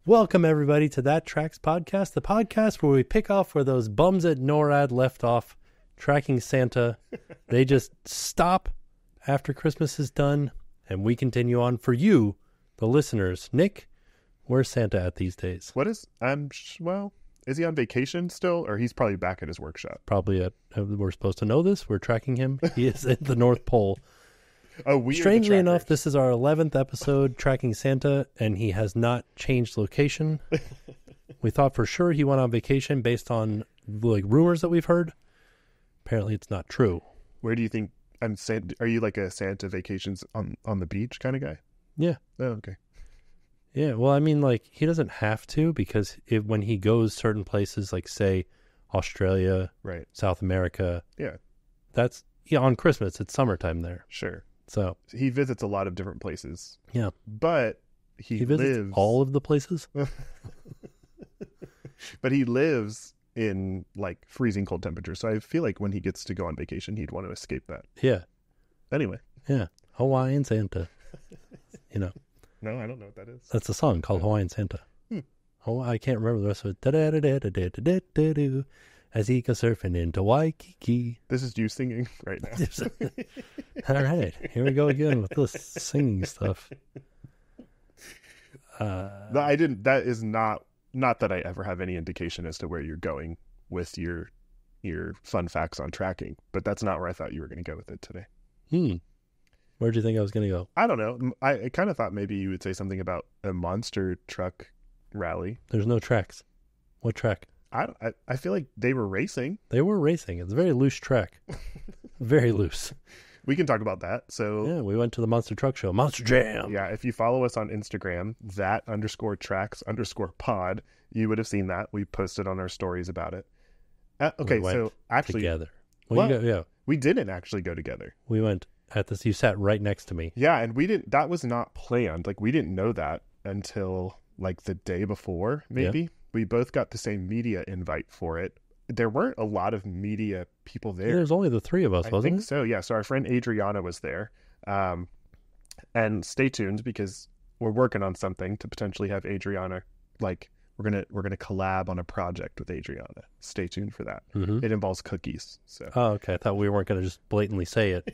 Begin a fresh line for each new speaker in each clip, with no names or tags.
Welcome, everybody, to That Tracks Podcast, the podcast where we pick off where those bums at NORAD left off tracking Santa. They just stop after Christmas is done, and we continue on for you, the listeners. Nick, where's Santa at these days?
Is he on vacation still, or he's probably back at his workshop?
Probably we're supposed to know this. We're tracking him. He is at the North Pole.
Oh,
strangely enough, this is our 11th episode tracking Santa, and he has not changed location. We thought for sure he went on vacation based on like rumors that we've heard. Apparently, it's not true.
Where do you think are you like a Santa vacations on the beach kind of guy?
Yeah.
Oh, okay.
Yeah. Well, I mean, like he doesn't have to because when he goes certain places, like say Australia,
right,
South America,
yeah,
that's on Christmas. It's summertime there.
Sure.
So
he visits a lot of different places.
Yeah.
But he
visits
lives
all of the places.
But he lives in like freezing cold temperatures. So I feel like when he gets to go on vacation, he'd want to escape that.
Yeah.
Anyway.
Yeah. Hawaiian Santa.
No, I don't know what that is.
That's a song called Hawaiian Santa. Oh, I can't remember the rest of it. As he goes surfing into Waikiki.
This is you singing right now.
All right, here we go again with this singing stuff.
I didn't. That is not that I ever have any indication as to where you're going with your fun facts on tracking. But that's not where I thought you were going to go with it today.
Where do you think I was going to go?
I don't know. I kind of thought maybe you would say something about a monster truck rally.
There's no tracks. What track?
I feel like they were racing.
They were racing. It's a very loose track. Very loose.
We can talk about that. So
yeah, we went to the Monster Truck Show. Monster Jam.
Yeah, if you follow us on Instagram, _tracks_pod, you would have seen that. We posted on our stories about it. Okay, so actually
together.
We didn't actually go together.
We went at this. You sat right next to me.
Yeah, and we didn't. That was not planned. Like we didn't know that until like the day before, maybe. Yeah. We both got the same media invite for it. There weren't a lot of media people there.
There's only the three of us, wasn't it?
I think so, yeah. So our friend Adriana was there. And stay tuned because we're working on something to potentially have Adriana, like we're gonna collab on a project with Adriana. Stay tuned for that. Mm-hmm. It involves cookies. So.
Oh, okay. I thought we weren't gonna just blatantly say it.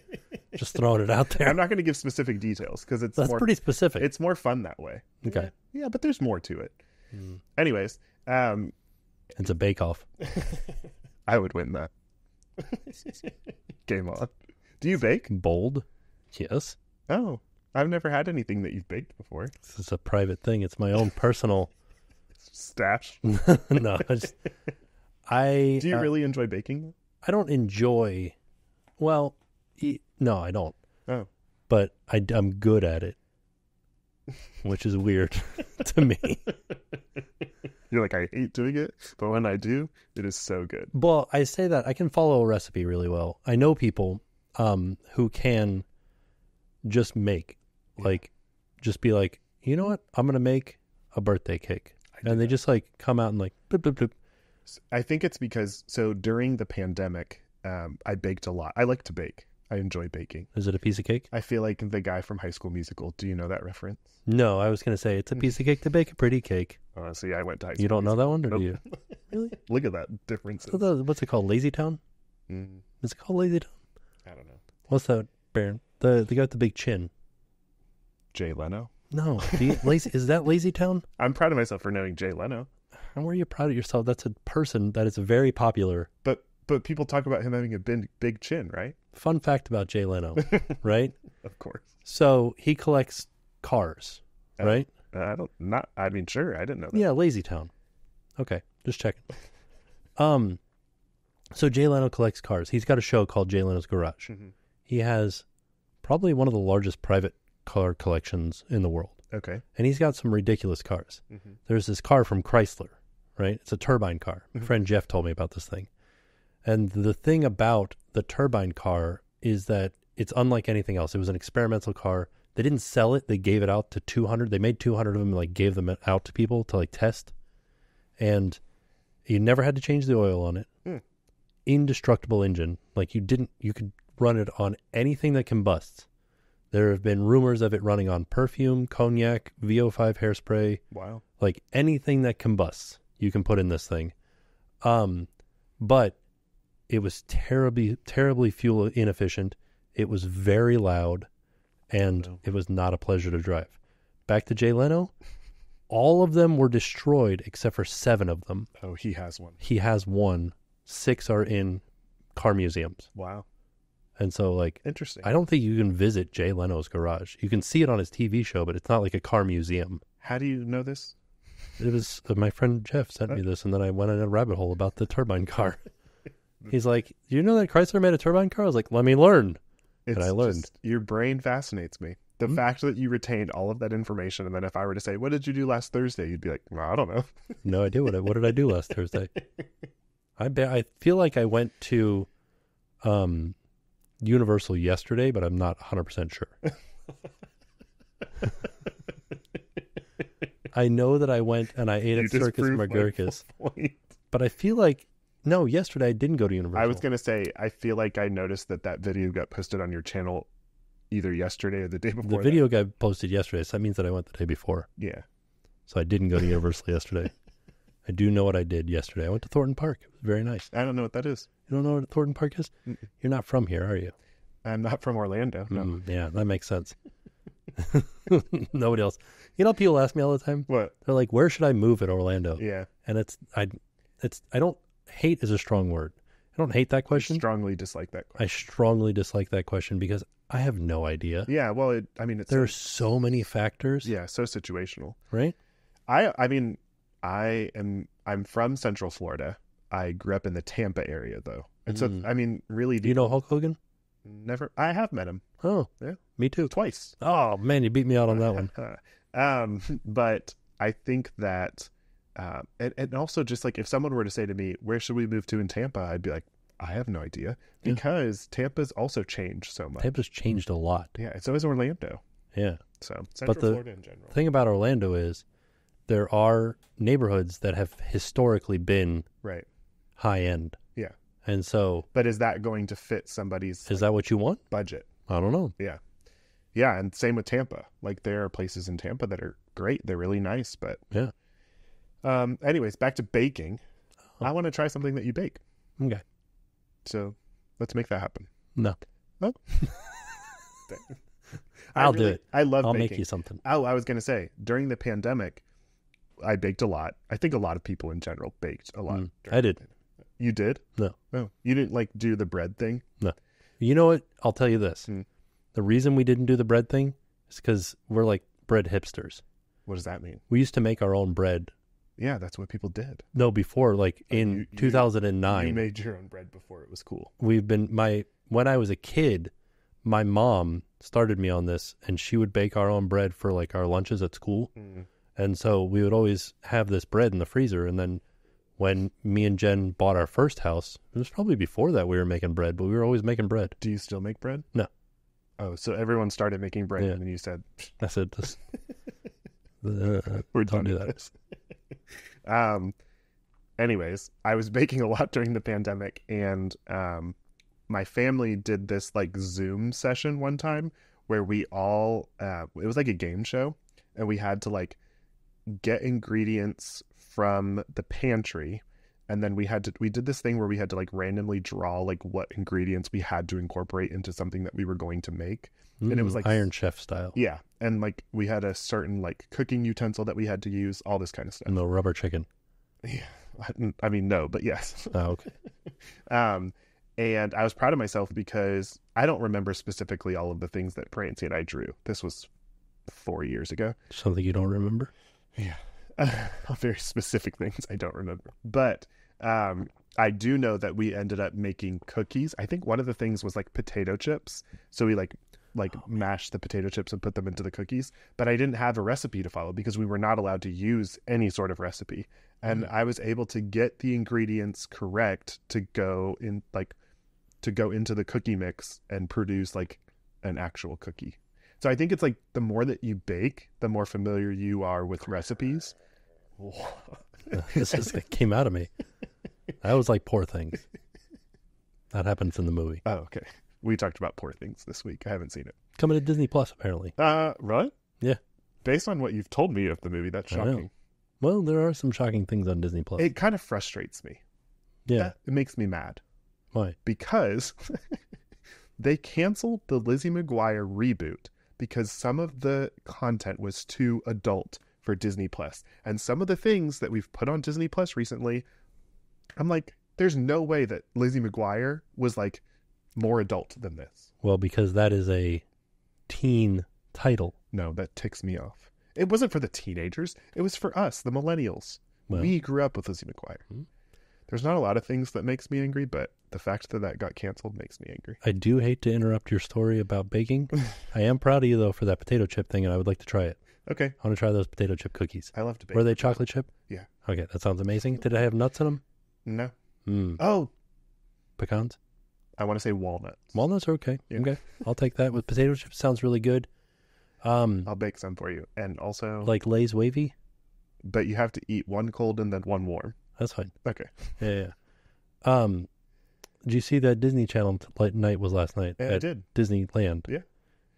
Just throwing it out there.
I'm not gonna give specific details because that's
pretty specific.
It's more fun that way.
Okay.
Yeah, but there's more to it. Anyways,
it's a bake-off.
I would win that. Game on. Do you bake?
Bold. Yes.
Oh, I've never had anything that you've baked before.
This is a private thing. It's my own personal
stash.
No, do
you really enjoy baking?
I don't enjoy. Well, no, I don't.
Oh,
but I'm good at it, which is weird to me.
You're like, I hate doing it, but when I do, it is so good.
Well, I say that I can follow a recipe really well. I know people who can just make, like, just be like, you know what? I'm going to make a birthday cake. And they just like come out and like, bloop, bloop, bloop.
I think it's because, so during the pandemic, I baked a lot. I like to bake. I enjoy baking.
Is it a piece of cake?
I feel like the guy from High School Musical. Do you know that reference?
No, I was going to say it's a piece of cake to bake a pretty cake.
See, I went to High School
You don't
Musical.
know that one, or
Nope.
do you? Really?
Look at that difference.
What's it called? Lazy Town? Is it called Lazy Town?
I don't know.
What's that, Baron? The guy with the big chin.
Jay Leno?
No. Is that Lazy Town?
I'm proud of myself for knowing Jay Leno.
How are you proud of yourself? That's a person that is very popular.
But people talk about him having a big chin, right?
Fun fact about Jay Leno, right?
Of course.
So he collects cars, right?
Sure. I didn't know that.
Yeah, Lazy Town. Okay, just checking. So Jay Leno collects cars. He's got a show called Jay Leno's Garage. Mm-hmm. He has probably one of the largest private car collections in the world.
Okay.
And he's got some ridiculous cars. Mm-hmm. There's this car from Chrysler, right? It's a turbine car. My friend Jeff told me about this thing. And the thing about the turbine car is that it's unlike anything else. It was an experimental car. They didn't sell it. They gave it out to 200. They made 200 of them and like gave them out to people to like test. And you never had to change the oil on it. Indestructible engine. Like you could run it on anything that combusts. There have been rumors of it running on perfume, cognac, VO5 hairspray.
Wow.
Like anything that combusts, you can put in this thing. But it was terribly fuel inefficient. It was very loud, and it was not a pleasure to drive. Back to Jay Leno. All of them were destroyed except for 7 of them.
Oh, he has one.
He has one. 6 are in car museums.
Wow.
And so, like,
interesting.
I don't think you can visit Jay Leno's garage. You can see it on his TV show, but it's not like a car museum.
How do you know this?
It was my friend Jeff sent me this, and then I went in a rabbit hole about the turbine car. He's like, "Do you know that Chrysler made a turbine car?" I was like, "Let me learn." And I learned.
Your brain fascinates me. The fact that you retained all of that information, and then if I were to say, "What did you do last Thursday?" you'd be like, "Well, I don't know."
No idea what did I do last Thursday. I feel like I went to Universal yesterday, but I'm not 100% sure. I know that I went and I ate at Circus Margaricus, but I feel like, no, yesterday I didn't go to Universal.
I was going to say, I feel like I noticed that video got posted on your channel either yesterday or the day before.
The video got posted yesterday, so that means that I went the day before.
Yeah.
So I didn't go to Universal yesterday. I do know what I did yesterday. I went to Thornton Park. It was very nice.
I don't know what that is.
You don't know what Thornton Park is? Mm-mm. You're not from here, are you?
I'm not from Orlando. No.
Yeah, that makes sense. Nobody else. You know, people ask me all the time.
What?
They're like, "Where should I move at Orlando?"
Yeah.
And I don't hate is a strong word. I don't hate that question.
I strongly dislike that question.
I strongly dislike that question because I have no idea.
Yeah. Well,
there are so many factors.
Yeah. So situational.
Right.
I'm from Central Florida. I grew up in the Tampa area, though. And so, really...
Do you know Hulk Hogan?
Never. I have met him.
Oh.
Yeah.
Me too.
Twice.
Oh, man, you beat me out on that one.
But I think that... and also just like if someone were to say to me, "Where should we move to in Tampa?" I'd be like, I have no idea. Because Tampa's also changed so much.
Tampa's changed a lot.
Yeah. And so is Orlando.
Yeah.
So Central Florida in general.
The thing about Orlando is there are neighborhoods that have historically been high end.
Yeah.
And so...
But is that going to fit somebody's...
Is that what you want?
Budget?
I don't know.
Yeah. Yeah, and same with Tampa. Like, there are places in Tampa that are great. They're really nice, but...
Yeah.
Anyways, back to baking. I want to try something that you bake.
Okay.
So, let's make that happen.
No.
Oh.
I'll do it.
I love baking.
I'll make you something.
Oh, I was going to say, during the pandemic, I baked a lot. I think a lot of people in general baked a lot.
I did.
You did?
No.
Oh, you didn't like do the bread thing?
No. You know what? I'll tell you this. The reason we didn't do the bread thing is because we're like bread hipsters.
What does that mean?
We used to make our own bread.
Yeah, that's what people did.
No, before, like in 2009.
You made your own bread before it was cool.
When I was a kid, my mom started me on this, and she would bake our own bread for like our lunches at school. And so we would always have this bread in the freezer. And then when me and Jen bought our first house, it was probably before that we were making bread, but we were always making bread.
Do you still make bread?
No.
Oh, so everyone started making bread, and then you said...
I said,
we're done
do
with this. Anyways, I was baking a lot during the pandemic, and my family did this like Zoom session one time where we all... it was like a game show, and we had to like get ingredients from the pantry, and then we did this thing where we had to like randomly draw like what ingredients we had to incorporate into something that we were going to make. And it was like
Iron Chef style.
Yeah. And like we had a certain like cooking utensil that we had to use, all this kind of stuff.
No rubber chicken.
Yeah. I mean, no, but yes.
Oh, okay.
And I was proud of myself because I don't remember specifically all of the things that Prancy and I drew. This was 4 years ago.
Something you don't remember?
Yeah. Very specific things I don't remember. But I do know that we ended up making cookies. I think one of the things was like potato chips. So we mashed the potato chips and put them into the cookies. But I didn't have a recipe to follow because we were not allowed to use any sort of recipe. And I was able to get the ingredients correct to go into the cookie mix and produce like an actual cookie. So I think it's like the more that you bake, the more familiar you are with recipes.
This just came out of me. That was like Poor Things. That happens in the movie.
Oh, okay. We talked about Poor Things this week. I haven't seen it.
Coming to Disney Plus, apparently.
Right?
Yeah.
Based on what you've told me of the movie, that's shocking.
Well, there are some shocking things on Disney Plus.
It kind of frustrates me.
Yeah.
It makes me mad.
Why?
Because they canceled the Lizzie McGuire reboot because some of the content was too adult for Disney Plus. And some of the things that we've put on Disney Plus recently, I'm like, there's no way that Lizzie McGuire was like more adult than this.
Well, because that is a teen title.
No, that ticks me off. It wasn't for the teenagers. It was for us, the millennials.
Well,
we grew up with Lizzie McGuire. There's not a lot of things that makes me angry, but the fact that that got canceled makes me angry.
I do hate to interrupt your story about baking. I am proud of you, though, for that potato chip thing, and I would like to try it.
Okay.
I want to try those potato chip cookies.
I love to bake.
Were they chocolate chip?
Yeah.
Okay, that sounds amazing. Did it have nuts in them?
No.
Mm.
Oh,
Pecans?
I want to say walnuts.
Walnuts are okay.
Yeah.
Okay, I'll take that. With potato chips, sounds really good.
I'll bake some for you. And also...
Like Lay's wavy?
But you have to eat one cold and then one warm.
That's fine.
Okay.
Yeah. Did you see that Disney Channel night was last night?
Yeah, I did.
Disneyland.
Yeah.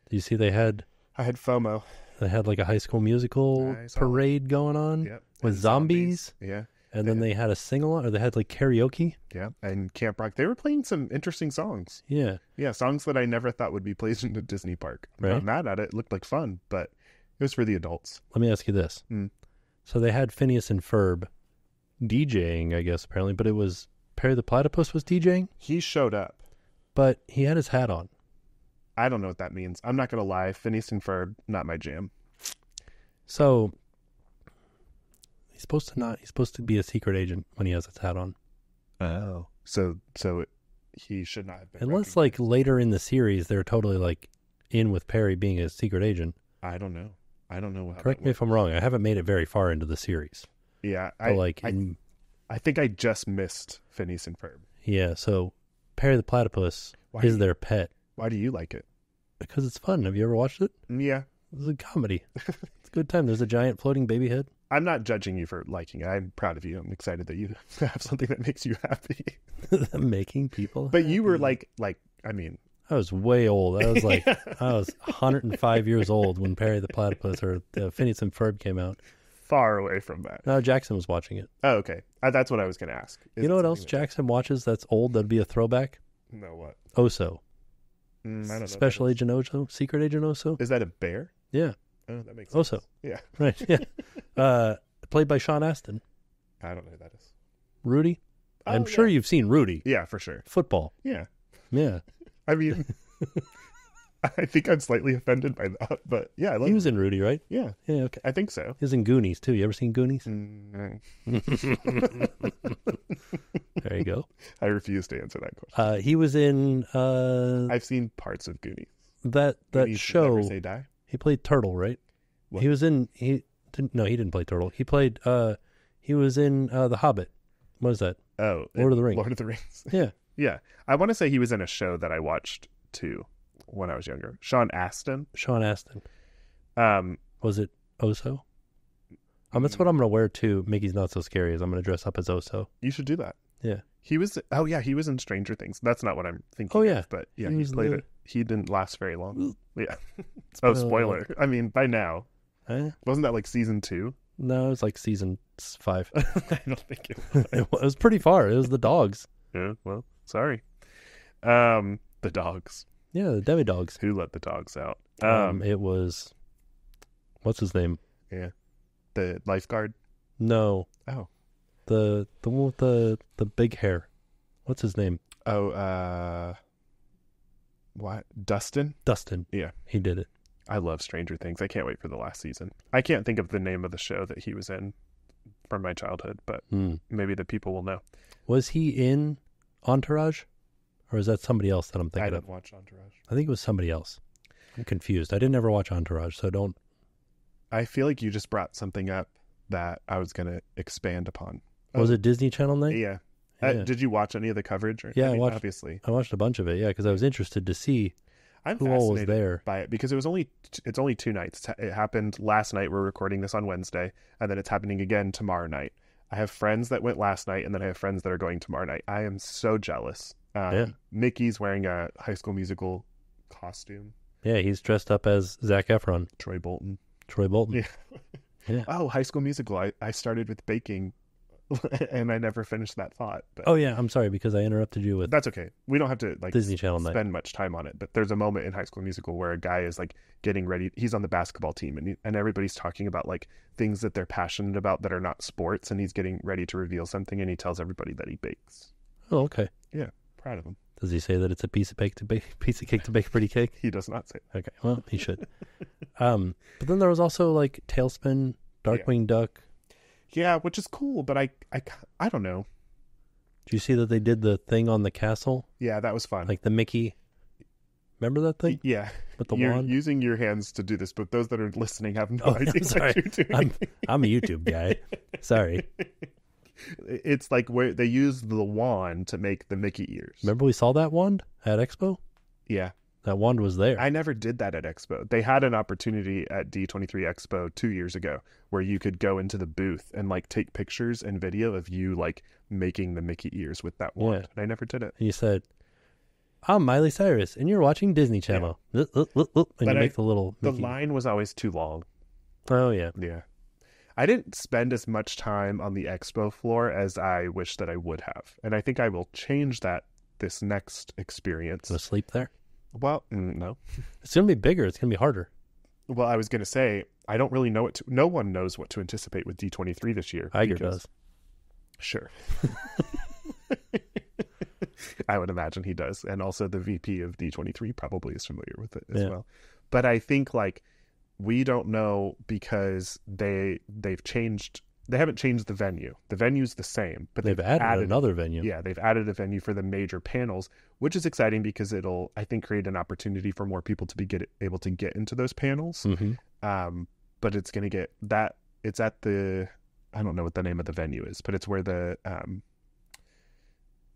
Did you see they had
FOMO.
They had like a High School Musical parade going on with zombies.
Yeah.
And then they had a sing-along, or they had like karaoke.
Yeah. And Camp Rock. They were playing some interesting songs.
Yeah.
Yeah. Songs that I never thought would be played in a Disney park. I'm
Right.
not mad at it. It looked like fun, but it was for the adults.
Let me ask you this. So they had Phineas and Ferb DJing, I guess, apparently, but it was Perry the Platypus was DJing?
He showed up.
But he had his hat on.
I don't know what that means. I'm not going to lie. Phineas and Ferb, not my jam.
So he's supposed to be a secret agent when he has his hat on.
Oh. So he should not have been.
Unless like later in the series they're totally like in with Perry being a secret agent.
I don't know.
Correct me if I'm wrong. I haven't made it very far into the series.
Yeah. I think I just missed Phineas and Ferb.
Yeah, so Perry the Platypus is their pet.
Why do you like it?
Because it's fun. Have you ever watched it?
Yeah.
It's a comedy. It's a good time. There's a giant floating baby head.
I'm not judging you for liking it. I'm proud of you. I'm excited that you have something that makes you happy.
Making people
But
happy.
you were I mean...
I was way old. I was 105 years old when Perry the Platypus or Phineas and Ferb came out.
Far away from that.
No, Jackson was watching it.
Oh, okay. That's what I was going to ask.
You know what else Jackson watches that's old that'd be a throwback?
No, what?
Oso.
I don't know.
Special Agent Oso? Secret Agent Oso?
Is that a bear?
Yeah.
Oh, that makes sense.
Oso.
Yeah.
Right, yeah. Played by Sean Astin.
I don't know who that is.
Rudy?
Oh,
I'm sure you've seen Rudy.
Yeah, for sure.
Football.
Yeah.
Yeah.
I mean, I think I'm slightly offended by that, but yeah, I love
He was in Rudy, right?
Yeah.
Yeah, okay.
I think so.
He was in Goonies, too. You ever seen Goonies?
No.
There you go.
I refuse to answer that question.
He was in
I've seen parts of Goonies.
that
Goonies
show.
Never Say Die?
He played Turtle, right?
What?
He didn't play Turtle. He was in The Hobbit. What is that?
Oh,
Lord of the Rings.
Lord of the Rings.
Yeah.
Yeah. I want to say he was in a show that I watched too when I was younger. Sean Astin.
Sean Astin.
Um,
Was it Oso? That's what I'm going to wear too. Mickey's Not So Scary is I'm going to dress up as Oso.
You should do that.
Yeah.
He was in Stranger Things. That's not what I'm thinking.
Oh, yeah.
Of, but yeah,
He
he
was
played
the-
it. He didn't last very long. Yeah.
Spoiler
Spoiler.
alert.
I mean, by now.
Eh?
Wasn't that like season 2?
No, it was like season 5.
I don't think it was.
It was pretty far. It was the dogs.
Yeah, well, sorry. The dogs.
Yeah, the Demi dogs.
Who let the dogs out?
It was, what's his name?
Yeah. The lifeguard?
No.
Oh.
The one with the big hair. What's his name?
Oh, what? Dustin?
Dustin.
Yeah.
He did it.
I love Stranger Things. I can't wait for the last season. I can't think of the name of the show that he was in from my childhood, but maybe the people will know.
Was he in Entourage? Or is that somebody else that I'm thinking
I
of?
didn't watch Entourage.
I think it was somebody else. I'm confused. I didn't ever watch Entourage, so don't.
I feel like you just brought something up that I was going to expand upon.
Was it Disney Channel night?
Yeah.
Yeah.
Did you watch any of the coverage?
Yeah, I watched.
Obviously.
I watched a bunch of it, yeah, because I was interested to see
I'm
who all was
fascinated
there.
by it because it's only 2 nights. It happened last night. We're recording this on Wednesday, and then it's happening again tomorrow night. I have friends that went last night, and then I have friends that are going tomorrow night. I am so jealous
Yeah.
Mickey's wearing a High School Musical costume.
Yeah, he's dressed up as Zac Efron.
Troy Bolton.
Yeah. Yeah.
Oh, High School Musical. I started with baking and I never finished that thought. But
Oh, yeah. I'm sorry because I interrupted you with
that's okay. We don't have to like
Disney Channel night.
spend much time on it. But there's a moment in High School Musical where a guy is like getting ready. He's on the basketball team and everybody's talking about like things that they're passionate about that are not sports. And he's getting ready to reveal something. And he tells everybody that he bakes.
Oh, okay.
Yeah. Proud of him.
Does he say that it's a piece of cake to bake a pretty cake?
He does not say.
Okay, well, he should. But then there was also like Tailspin, Darkwing Duck.
Yeah, which is cool, but I don't know.
Do you see that they did the thing on the castle?
Yeah, that was fun.
Like the Mickey. Remember that thing?
Yeah.
With the
You're
wand?
using your hands to do this, but those that are listening have no
Oh,
idea
I'm sorry.
what you're doing.
I'm a YouTube guy. Sorry.
It's like where they use the wand to make the Mickey ears.
Remember we saw that wand at Expo?
Yeah.
That wand was there.
I never did that at Expo. They had an opportunity at D23 Expo 2 years ago where you could go into the booth and like take pictures and video of you like making the Mickey ears with that wand.
Yeah.
And I never did it.
And you said, I'm Miley Cyrus, and you're watching Disney Channel. And you make the little
The
Mickey.
line was always too long.
Oh, yeah.
Yeah. I didn't spend as much time on the expo floor as I wish that I would have. And I think I will change that this next experience.
Gonna sleep there?
Well, no.
It's going to be bigger. It's going to be harder.
Well, I was going to say, I don't really know no one knows what to anticipate with D23 this year.
Iger does.
Sure. I would imagine he does. And also the VP of D23 probably is familiar with it as well. But I think like we don't know because they've changed. They haven't changed the venue. The venue's the same, but
they've added another venue.
Yeah, they've added a venue for the major panels, which is exciting because it'll, I think, create an opportunity for more people to be able to get into those panels.
Mm-hmm.
But it's going to get that. It's at the, I don't know what the name of the venue is, but it's where the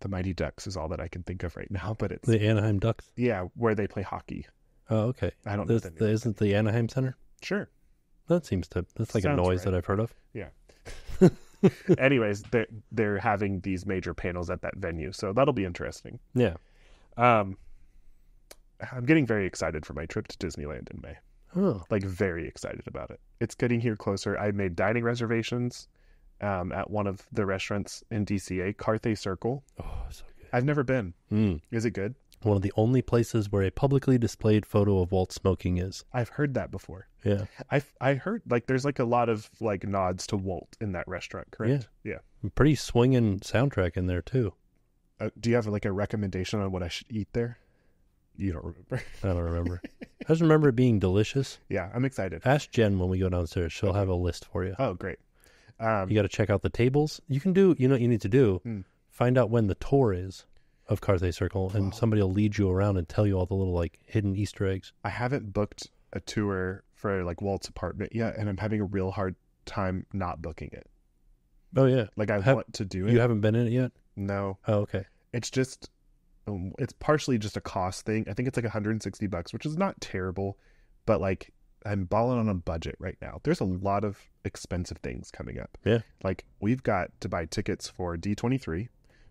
Mighty Ducks is all that I can think of right now. But it's
the Anaheim Ducks.
Yeah, where they play hockey.
Oh, okay.
I don't know.
Isn't the Anaheim Center?
Sure.
That's like a noise that I've heard of.
Yeah. Anyways, they're having these major panels at that venue, so that'll be interesting.
Yeah.
I'm getting very excited for my trip to Disneyland in May.
Oh.
Like very excited about it. It's getting here closer. I made dining reservations at one of the restaurants in DCA, Carthay Circle.
Oh, so good.
I've never been.
Mm.
Is it good?
One of the only places where a publicly displayed photo of Walt smoking is.
I've heard that before.
Yeah.
I heard like there's like a lot of like nods to Walt in that restaurant, correct? Yeah.
Pretty swinging soundtrack in there too.
Do you have like a recommendation on what I should eat there? You don't remember.
I don't remember. I just remember it being delicious.
Yeah, I'm excited.
Ask Jen when we go downstairs. She'll have a list for you.
Oh, great.
You got to check out the tables. You can do, you know what you need to do? Find out when the tour is of Carthay Circle, and somebody will lead you around and tell you all the little like hidden Easter eggs.
I haven't booked a tour for like Walt's apartment yet, and I'm having a real hard time not booking it.
Oh yeah,
like I want to do it.
You haven't been in it yet?
No.
Oh okay.
It's just, it's partially just a cost thing. I think it's like $160, which is not terrible, but like I'm balling on a budget right now. There's a lot of expensive things coming up.
Yeah.
Like we've got to buy tickets for D23.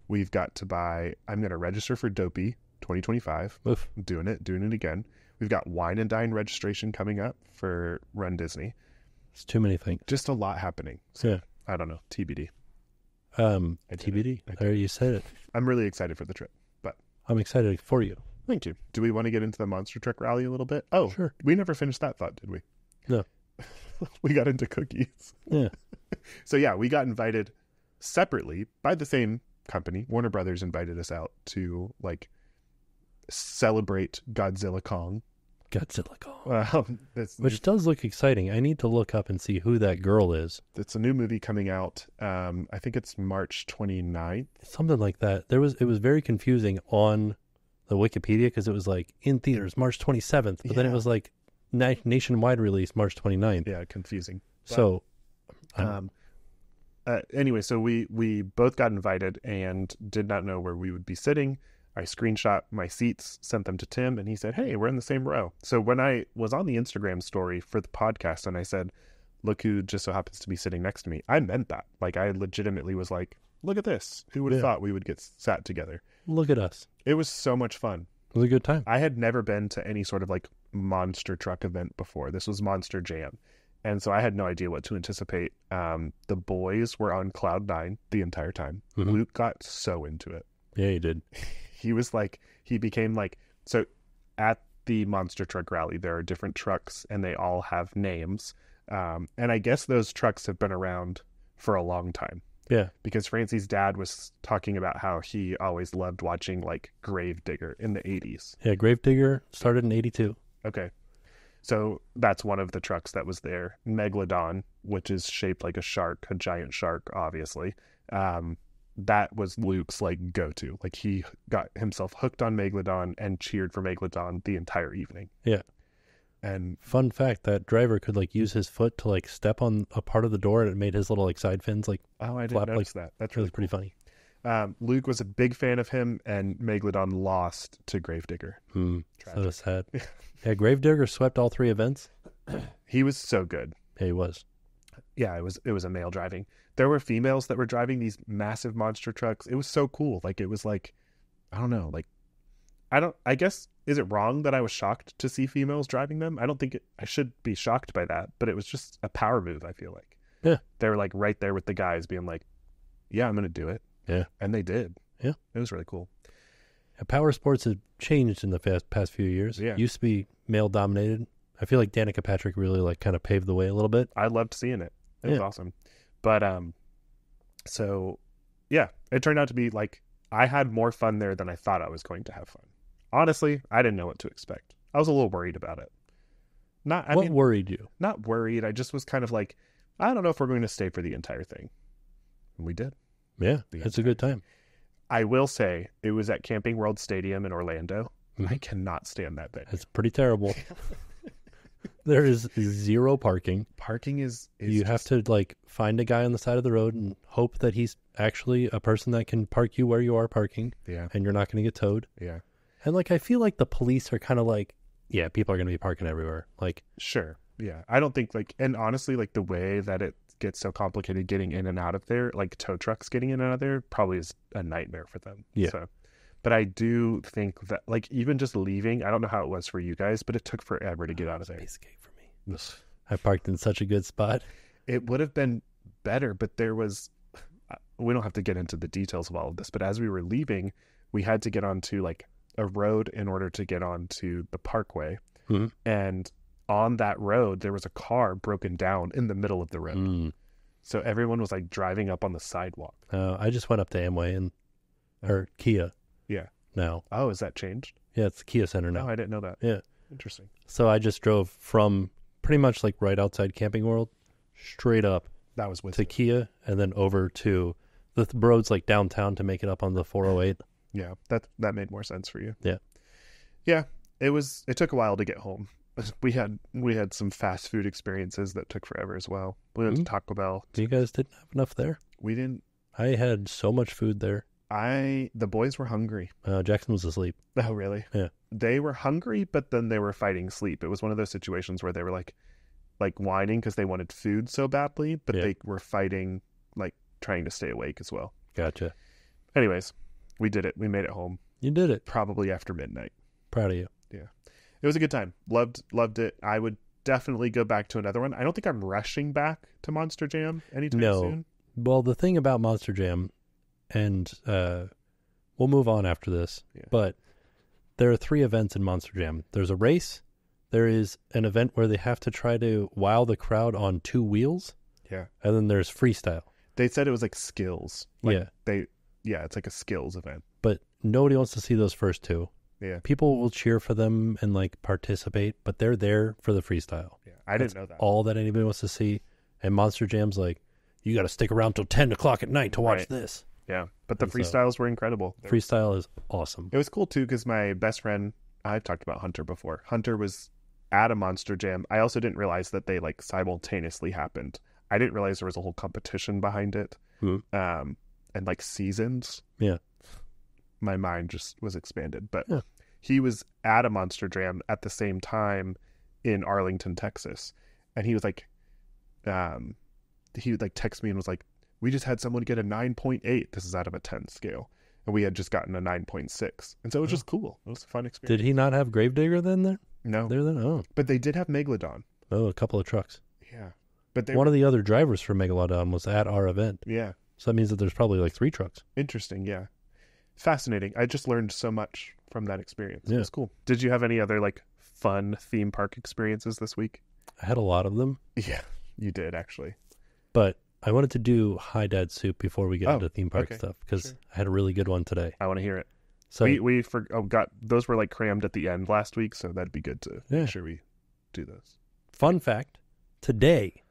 We've got to buy, I'm going to register for Dopey 2025.
Oof.
Doing it again. We've got Wine and Dine registration coming up for Run Disney.
It's too many things.
Just a lot happening. So,
yeah.
I don't know. TBD.
TBD. There you said it.
I'm really excited for the trip, but
I'm excited for you.
Thank you. Do we want to get into the monster truck rally a little bit? Oh,
sure.
We never finished that thought, did we?
No.
We got into cookies.
Yeah.
So yeah, we got invited separately by the same company. Warner Brothers invited us out to like celebrate Godzilla Kong.
Which does look exciting. I need to look up and see who that girl is.
It's a new movie coming out. I think it's March 29th.
Something like that. It was very confusing on the Wikipedia because it was like in theaters March 27th, but then it was like nationwide release March 29th.
Yeah, confusing.
So
anyway, so we both got invited and did not know where we would be sitting. I screenshot my seats, sent them to Tim, and he said, hey, we're in the same row. So when I was on the Instagram story for the podcast and I said, look who just so happens to be sitting next to me, I meant that. Like I legitimately was like, look at this. Who would have thought we would get sat together?
Look at us.
It was so much fun.
It was a good time.
I had never been to any sort of like monster truck event before. This was Monster Jam. And so I had no idea what to anticipate. The boys were on cloud nine the entire time.
Mm-hmm.
Luke got so into it.
Yeah, he did.
He became like, so at the monster truck rally, there are different trucks and they all have names. And I guess those trucks have been around for a long time.
Yeah.
Because Francie's dad was talking about how he always loved watching like Gravedigger in the 80s.
Yeah, Gravedigger started in 82.
Okay. So that's one of the trucks that was there. Megalodon, which is shaped like a shark, a giant shark, obviously. That was Luke's like go-to. Like he got himself hooked on Megalodon and cheered for Megalodon the entire evening.
Yeah.
And
fun fact, that driver could like use his foot to like step on a part of the door and it made his little like side fins like
I didn't
flap,
notice
like,
that. That's
really
really
pretty funny.
Luke was a big fan of him, and Megalodon lost to Gravedigger.
So sad. Yeah, Gravedigger swept all 3 events.
He was so good.
Yeah, he was.
Yeah, it was a male driving. There were females that were driving these massive monster trucks. It was so cool. Like it was like, I don't know, like I guess, is it wrong that I was shocked to see females driving them? I don't think I should be shocked by that, but it was just a power move, I feel like.
Yeah.
They were like right there with the guys being like, yeah, I'm going to do it.
Yeah.
And they did.
Yeah.
It was really cool.
Yeah, power sports have changed in the past few years.
Yeah.
Used to be male dominated. I feel like Danica Patrick really like kind of paved the way a little bit.
I loved seeing it. It was awesome. But so yeah, it turned out to be like I had more fun there than I thought I was going to have fun. Honestly, I didn't know what to expect. I was a little worried about it.
What worried you?
Not worried. I just was kind of like, I don't know if we're going to stay for the entire thing. And we did.
Yeah, it's a good time.
I will say it was at Camping World Stadium in Orlando.
Mm-hmm.
I cannot stand that venue.
It's pretty terrible. There is 0 parking.
Parking is
you have to like find a guy on the side of the road and hope that he's actually a person that can park you where you are parking.
Yeah.
And you're not going to get towed.
Yeah.
And like I feel like the police are kind of like, yeah, people are going to be parking everywhere. Like,
sure. Yeah. I don't think like, and honestly, like the way that it gets so complicated getting in and out of there, like tow trucks getting in and out of there probably is a nightmare for them.
Yeah.
So, but I do think that like even just leaving, I don't know how it was for you guys, but it took forever to get out of there.
Escape for me. I parked in such a good spot.
It would have been better, but there was, we don't have to get into the details of all of this, but as we were leaving, we had to get onto like a road in order to get onto the parkway.
Mm-hmm.
And on that road, there was a car broken down in the middle of the road. So everyone was like driving up on the sidewalk.
I just went up to Amway or Kia.
Yeah.
Now.
Oh, is that changed?
Yeah, it's the Kia Center now.
Oh, I didn't know that.
Yeah.
Interesting.
So I just drove from pretty much like right outside Camping World straight up
That was with
to Kia and then over to the roads like downtown to make it up on the 408.
Yeah, that made more sense for you.
Yeah.
Yeah, it took a while to get home. We had some fast food experiences that took forever as well. We went to Taco Bell.
You guys didn't have enough there?
We didn't.
I had so much food there.
The boys were hungry.
Jackson was asleep.
Oh, really?
Yeah.
They were hungry, but then they were fighting sleep. It was one of those situations where they were like whining because they wanted food so badly, but they were fighting, like trying to stay awake as well.
Gotcha.
Anyways, we did it. We made it home.
You did it.
Probably after midnight.
Proud of you.
Yeah. It was a good time. Loved it. I would definitely go back to another one. I don't think I'm rushing back to Monster Jam anytime soon.
Well, the thing about Monster Jam, and we'll move on after this, but there are 3 events in Monster Jam. There's a race. There is an event where they have to try to wow the crowd on 2 wheels.
Yeah.
And then there's freestyle.
They said it was like skills. It's like a skills event.
But nobody wants to see those first 2.
Yeah.
People will cheer for them and like participate, but they're there for the freestyle.
Yeah. I didn't know that.
All that anybody wants to see. And Monster Jam's like, you got to stick around till 10 o'clock at night to watch this.
Yeah. But the freestyles were incredible.
Freestyle is awesome.
It was cool too because my best friend, I've talked about Hunter before. Hunter was at a Monster Jam. I also didn't realize that they like simultaneously happened. I didn't realize there was a whole competition behind it. And like seasons.
Yeah.
My mind just was expanded. But he was at a Monster Jam at the same time in Arlington, Texas. And he was like, he would like text me and was like, we just had someone get a 9.8. This is out of a 10 scale. And we had just gotten a 9.6. And so it was just cool. It was a fun experience.
Did he not have Gravedigger then there?
No.
There then? Oh.
But they did have Megalodon.
Oh, a couple of trucks.
Yeah. But
one of the other drivers for Megalodon was at our event.
Yeah.
So that means that there's probably like 3 trucks.
Interesting, yeah. Fascinating. I just learned so much from that experience.
Yeah.
It was cool. Did you have any other like fun theme park experiences this week?
I had a lot of them.
Yeah, you did actually.
But I wanted to do Hi Dad Soup before we get into theme park stuff because I had a really good one today.
I want to hear it.
So
we got those were like crammed at the end last week, so that'd be good to make sure we do those.
Fun fact, today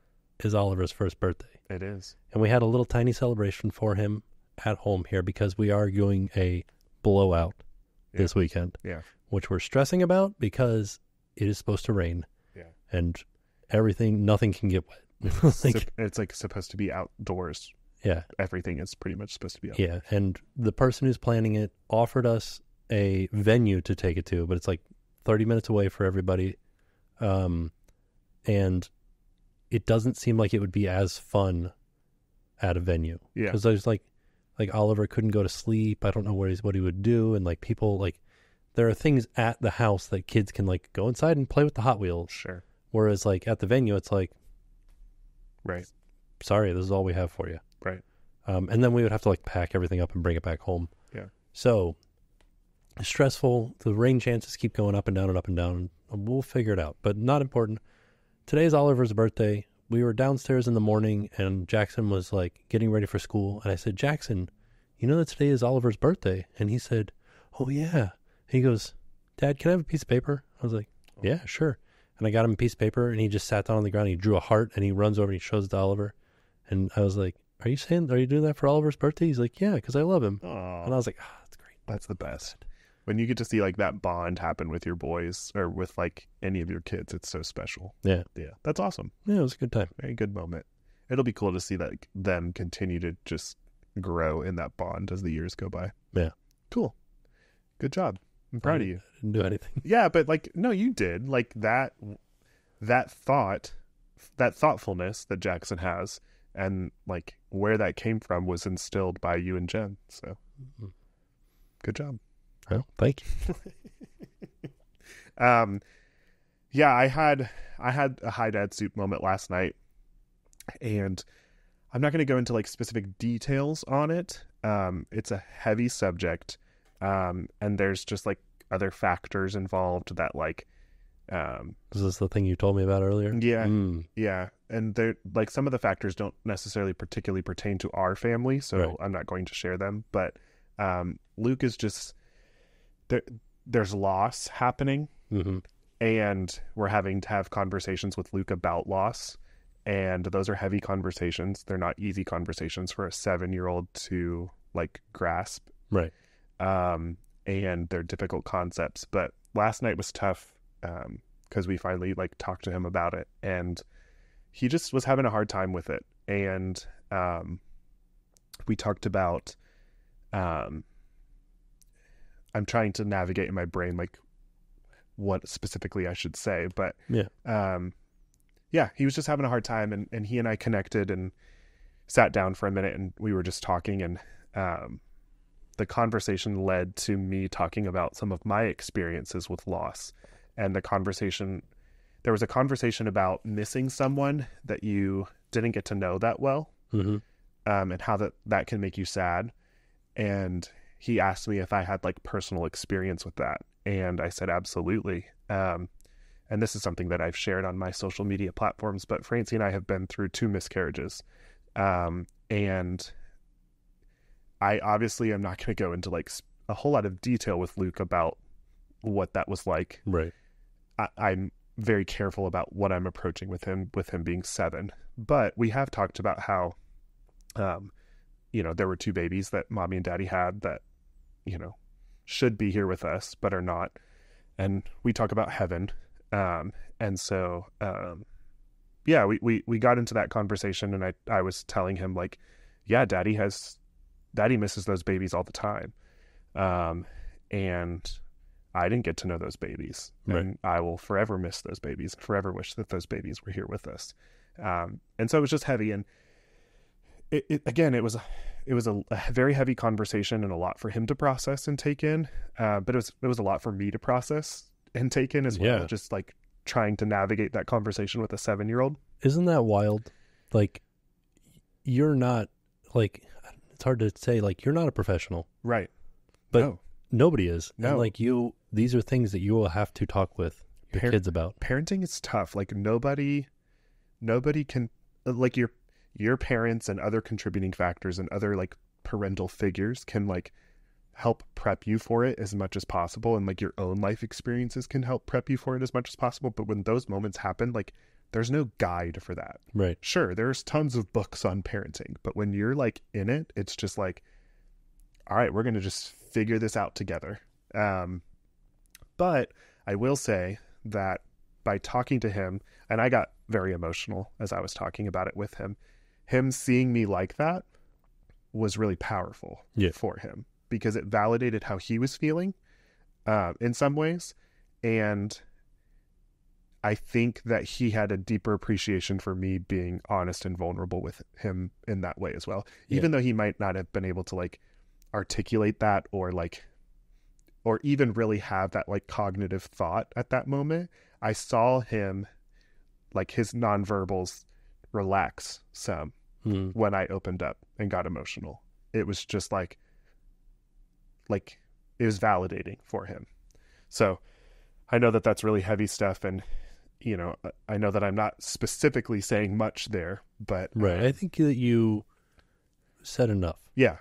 is Oliver's first birthday.
It is.
And we had a little tiny celebration for him at home here because we are doing a blowout this weekend.
Yeah.
Which we're stressing about because it is supposed to rain.
Yeah.
And nothing can get wet.
It's like supposed to be outdoors.
Yeah.
Everything is pretty much supposed to be outdoors.
Yeah. And the person who's planning it offered us a venue to take it to, but it's like 30 minutes away for everybody. And it doesn't seem like it would be as fun at a venue.
Yeah.
Because there's like Oliver couldn't go to sleep. I don't know what he would do. And like people like, there are things at the house that kids can like go inside and play with the Hot Wheels.
Sure.
Whereas like at the venue, it's like,
right.
Sorry, this is all we have for you.
Right.
And then we would have to like pack everything up and bring it back home.
Yeah.
So stressful. The rain chances keep going up and down and up and down. We'll figure it out, but not important. Today's Oliver's birthday. We were downstairs in the morning and Jackson was like getting ready for school. And I said, Jackson, you know that today is Oliver's birthday? And he said, oh yeah. He goes, Dad, can I have a piece of paper? I was like, yeah, sure. And I got him a piece of paper and he just sat down on the ground. He drew a heart and he runs over and he shows it to Oliver. And I was like, are you doing that for Oliver's birthday? He's like, yeah, because I love him.
Aww.
And I was like, that's great.
That's the best. When you get to see like that bond happen with your boys or with like any of your kids, it's so special.
Yeah.
Yeah. That's awesome.
Yeah, it was a good time.
Very good moment. It'll be cool to see that them continue to just grow in that bond as the years go by.
Yeah.
Cool. Good job. I'm proud of you.
I didn't do anything.
Yeah, but like, no, you did. Like that thoughtfulness that Jackson has and like where that came from was instilled by you and Jen. So good job.
Well, thank
you. Yeah, I had a Hi Dad Soup moment last night, and I'm not going to go into like specific details on it. It's a heavy subject, and there's just like other factors involved that like.
Is this the thing you told me about earlier?
Yeah, yeah, and they're like some of the factors don't necessarily particularly pertain to our family, so I'm not going to share them. But Luke is just. There's loss happening, and we're having to have conversations with Luke about loss, and those are heavy conversations. They're not easy conversations for a 7-year-old to like grasp,
right?
And they're difficult concepts. But last night was tough because we finally like talked to him about it, and he just was having a hard time with it. And we talked about. I'm trying to navigate in my brain like what specifically I should say, but yeah, he was just having a hard time, and he and I connected and sat down for a minute, and we were just talking, and the conversation led to me talking about some of my experiences with loss, and there was a conversation about missing someone that you didn't get to know that well, and how that can make you sad, and he asked me if I had like personal experience with that. And I said, absolutely. And this is something that I've shared on my social media platforms, but Francie and I have been through 2 miscarriages. And I obviously am not going to go into like a whole lot of detail with Luke about what that was like.
Right.
I'm very careful about what I'm approaching with him being 7, but we have talked about how, there were 2 babies that mommy and daddy had that, should be here with us, but are not. And we talk about heaven. And so, we got into that conversation, and I was telling him like, yeah, daddy misses those babies all the time. And I didn't get to know those babies, and I will forever miss those babies, forever wish that those babies were here with us. And so it was just heavy. And again, it was a very heavy conversation and a lot for him to process and take in. But it was a lot for me to process and take in as well. Just like trying to navigate that conversation with a 7-year-old.
Isn't that wild? Like, you're not, like, it's hard to say, like, you're not a professional.
Right.
But nobody is.
No.
And like these are things that you will have to talk with your kids about.
Parenting is tough. Like nobody can, like your parents and other contributing factors and other like parental figures can like help prep you for it as much as possible. And like your own life experiences can help prep you for it as much as possible. But when those moments happen, like there's no guide for that.
Right.
Sure. There's tons of books on parenting, but when you're like in it, it's just like, all right, we're going to just figure this out together. But I will say that by talking to him, and I got very emotional as I was talking about it with him seeing me like that was really powerful for him, because it validated how he was feeling in some ways. And I think that he had a deeper appreciation for me being honest and vulnerable with him in that way as well. Even though he might not have been able to like articulate that or even really have that like cognitive thought at that moment, I saw him, like his nonverbals relax some when I opened up and got emotional. It was just like it was validating for him. So I know that that's really heavy stuff, and you know, I know that I'm not specifically saying much there, but
right. I think that you said enough.
Yeah.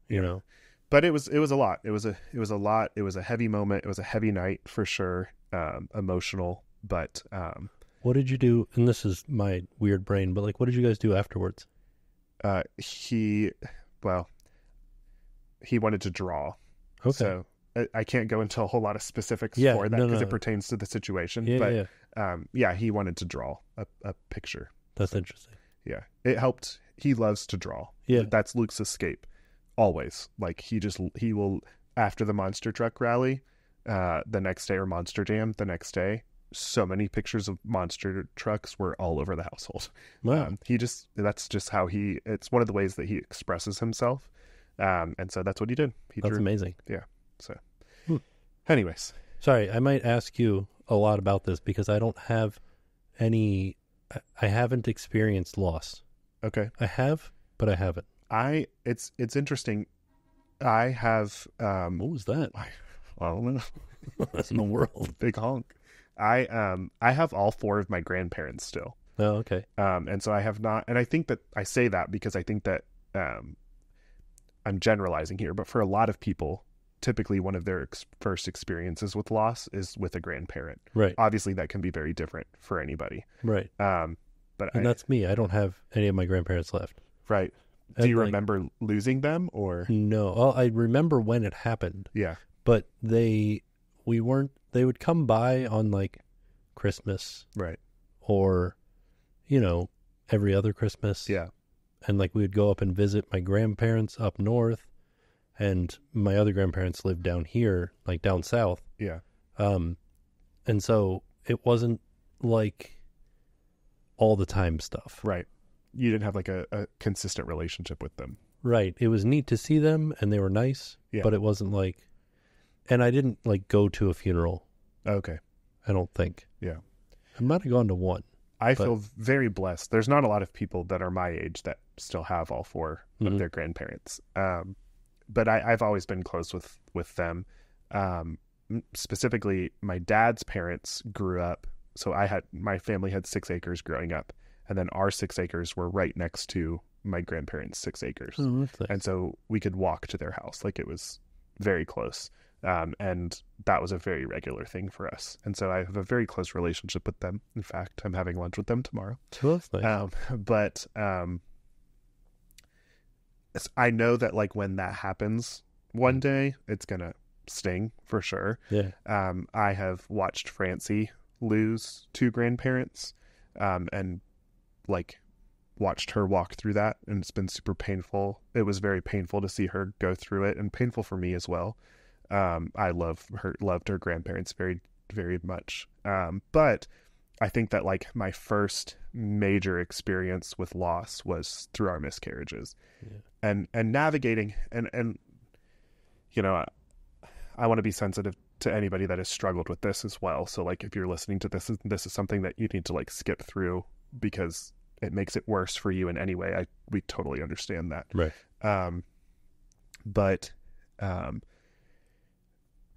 You know,
but it was a lot. It was a lot. It was a heavy moment. It was a heavy night for sure. Emotional, but
what did you do? And this is my weird brain, but like, what did you guys do afterwards?
He wanted to draw.
Okay.
So I can't go into a whole lot of specifics for that because it pertains to the situation. He wanted to draw a picture.
That's interesting.
Yeah, it helped. He loves to draw.
Yeah,
that's Luke's escape. Always. Like he will, after the monster truck rally the next day, or monster jam the next day, so many pictures of monster trucks were all over the household.
Wow.
That's just how it's one of the ways that he expresses himself. And so that's what he did.
That's amazing.
Yeah. So anyways,
sorry, I might ask you a lot about this because I don't have I haven't experienced loss.
Okay.
I have, but I haven't.
It's interesting. I have,
what was that?
I don't know.
That's in the world.
Big honk. I have all 4 of my grandparents still.
Oh, okay.
And so I have not, and I think that I say that because I think that, I'm generalizing here, but for a lot of people, typically one of their first experiences with loss is with a grandparent.
Right.
Obviously that can be very different for anybody.
Right.
But
that's me. I don't have any of my grandparents left.
Right. Do you remember losing them or?
No. Well, I remember when it happened.
Yeah.
But they would come by on like Christmas.
Right.
Or, you know, every other Christmas.
Yeah.
And like we would go up and visit my grandparents up north, and my other grandparents lived down here, like down south.
Yeah.
And so it wasn't like all the time stuff.
Right. You didn't have like a consistent relationship with them.
Right. It was neat to see them and they were nice, but it wasn't like, and I didn't like go to a funeral.
Okay.
I don't think.
Yeah.
I might have gone to one.
I feel very blessed. There's not a lot of people that are my age that still have all 4 of their grandparents. But I've always been close with them. Specifically, my dad's parents grew up. So my family had 6 acres growing up, and then our 6 acres were right next to my grandparents' 6 acres.
Oh, that's nice.
And so we could walk to their house. Like it was very close. And that was a very regular thing for us. And so I have a very close relationship with them. In fact, I'm having lunch with them tomorrow.
Oh, that's nice.
But I know that like when that happens one day, it's going to sting for sure.
Yeah.
I have watched Francie lose 2 grandparents, and like watched her walk through that, and it's been super painful. It was very painful to see her go through it, and painful for me as well. I loved her grandparents very, very much. But I think that like my first major experience with loss was through our miscarriages.
Yeah.
And navigating and you know, I want to be sensitive to anybody that has struggled with this as well. So like if you're listening to this is something that you need to like skip through because it makes it worse for you in any way. We totally understand that.
Right.
But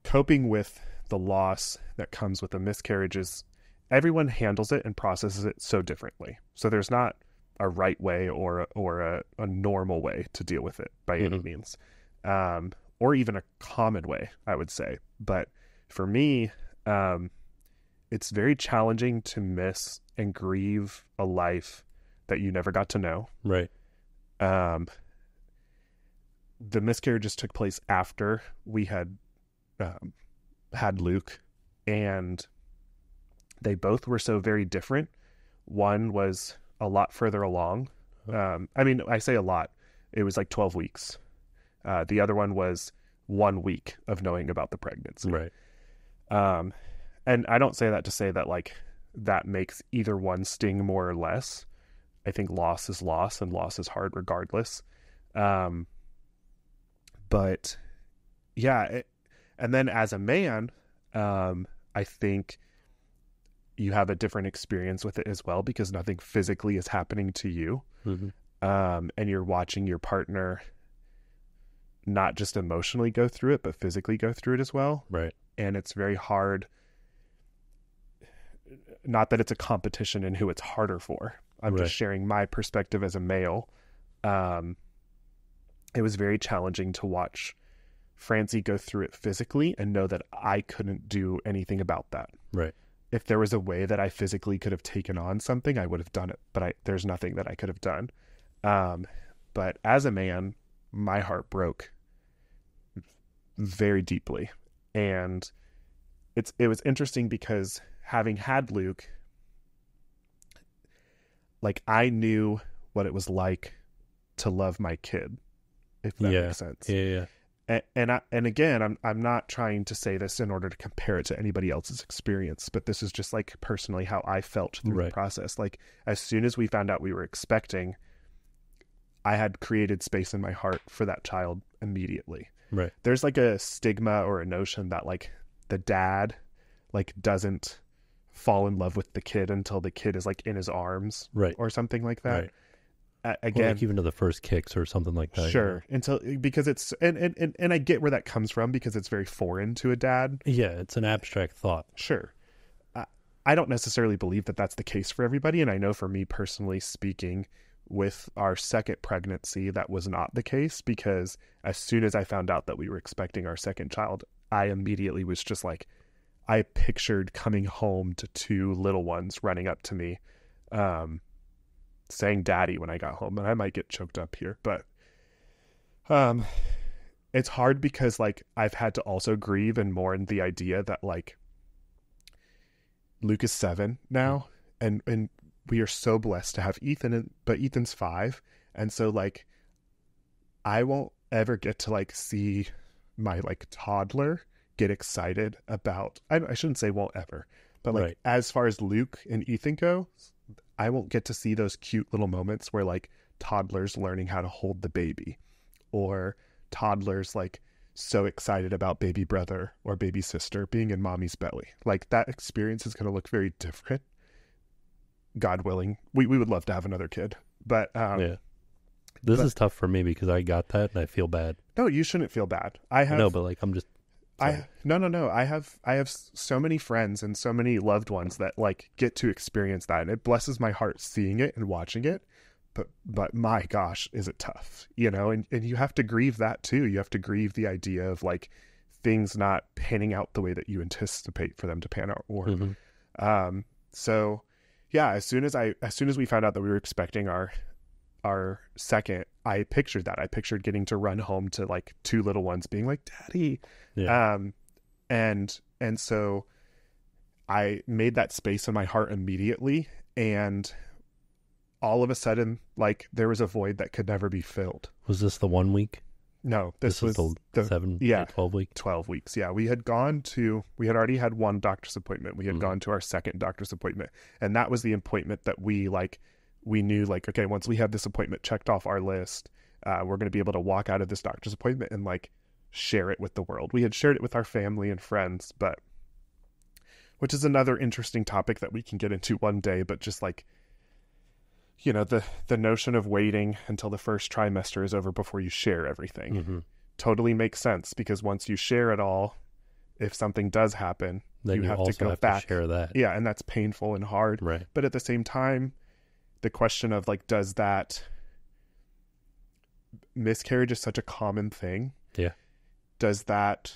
coping with the loss that comes with a miscarriage is everyone handles it and processes it so differently. So there's not a right way or a normal way to deal with it by any means, or even a common way, I would say. But for me, it's very challenging to miss and grieve a life that you never got to know.
Right.
The miscarriages took place after we had had Luke, and they both were so very different. One was a lot further along. I mean, I say a lot. It was like 12 weeks. The other one was 1 week of knowing about the pregnancy.
Right.
And I don't say that to say that like that makes either one sting more or less. I think loss is loss and loss is hard regardless. But yeah, and then as a man, I think you have a different experience with it as well because nothing physically is happening to you. And you're watching your partner not just emotionally go through it, but physically go through it as well.
Right.
And it's very hard. Not that it's a competition in who it's harder for. I'm just sharing my perspective as a male. It was very challenging to watch Francie go through it physically and know that I couldn't do anything about that.
Right.
If there was a way that I physically could have taken on something, I would have done it. But there's nothing that I could have done. But as a man, my heart broke very deeply. And it was interesting because having had Luke, like I knew what it was like to love my kid, if that makes sense.
Yeah.
And again, I'm not trying to say this in order to compare it to anybody else's experience, but this is just like personally how I felt through the process. Like as soon as we found out we were expecting, I had created space in my heart for that child immediately.
Right.
There's like a stigma or a notion that like the dad like doesn't fall in love with the kid until the kid is like in his arms, or something like that.
Right.
Again,
well, like even to the first kicks or something like that.
Sure. Until because it's and I get where that comes from because it's very foreign to a dad.
Yeah, it's an abstract thought.
Sure. I don't necessarily believe that that's the case for everybody, and I know for me personally speaking, with our second pregnancy, that was not the case because as soon as I found out that we were expecting our second child, I immediately was just like, I pictured coming home to two little ones running up to me, saying daddy when I got home. And I might get choked up here, but it's hard because like I've had to also grieve and mourn the idea that like Luke is 7 now, and we are so blessed to have Ethan, but Ethan's 5, and so like I won't ever get to like see my like toddler get excited about, I shouldn't say won't ever, but like as far as Luke and Ethan go, I won't get to see those cute little moments where like toddlers learning how to hold the baby, or toddlers like so excited about baby brother or baby sister being in mommy's belly. Like that experience is going to look very different. God willing, we would love to have another kid, but
this is tough for me because I got that and I feel bad.
No, you shouldn't feel bad. I have
no, but like I'm just. Sorry.
No. I have so many friends and so many loved ones that like get to experience that, and it blesses my heart seeing it and watching it. But my gosh, is it tough, you know? And you have to grieve that too. You have to grieve the idea of like things not panning out the way that you anticipate for them to pan out. Or, so yeah, as soon as we found out that we were expecting our second, I pictured that. I pictured getting to run home to like two little ones being like, Daddy.
Yeah.
And so I made that space in my heart immediately, and all of a sudden, like there was a void that could never be filled.
Was this the 1 week?
No,
This was the 7
yeah,
or 12 week.
12 weeks. Yeah, we had already had one doctor's appointment. We had gone to our second doctor's appointment, and that was the appointment that we knew, like, okay, once we have this appointment checked off our list, we're going to be able to walk out of this doctor's appointment and like share it with the world. We had shared it with our family and friends, but which is another interesting topic that we can get into one day, but just like, you know, the notion of waiting until the first trimester is over before you share everything totally makes sense, because once you share it all, if something does happen,
then you
have
also
to go
have
back.
to share that.
Yeah, and that's painful and hard.
Right.
But at the same time, the question of like, does that miscarriage is such a common thing?
Yeah. Does
that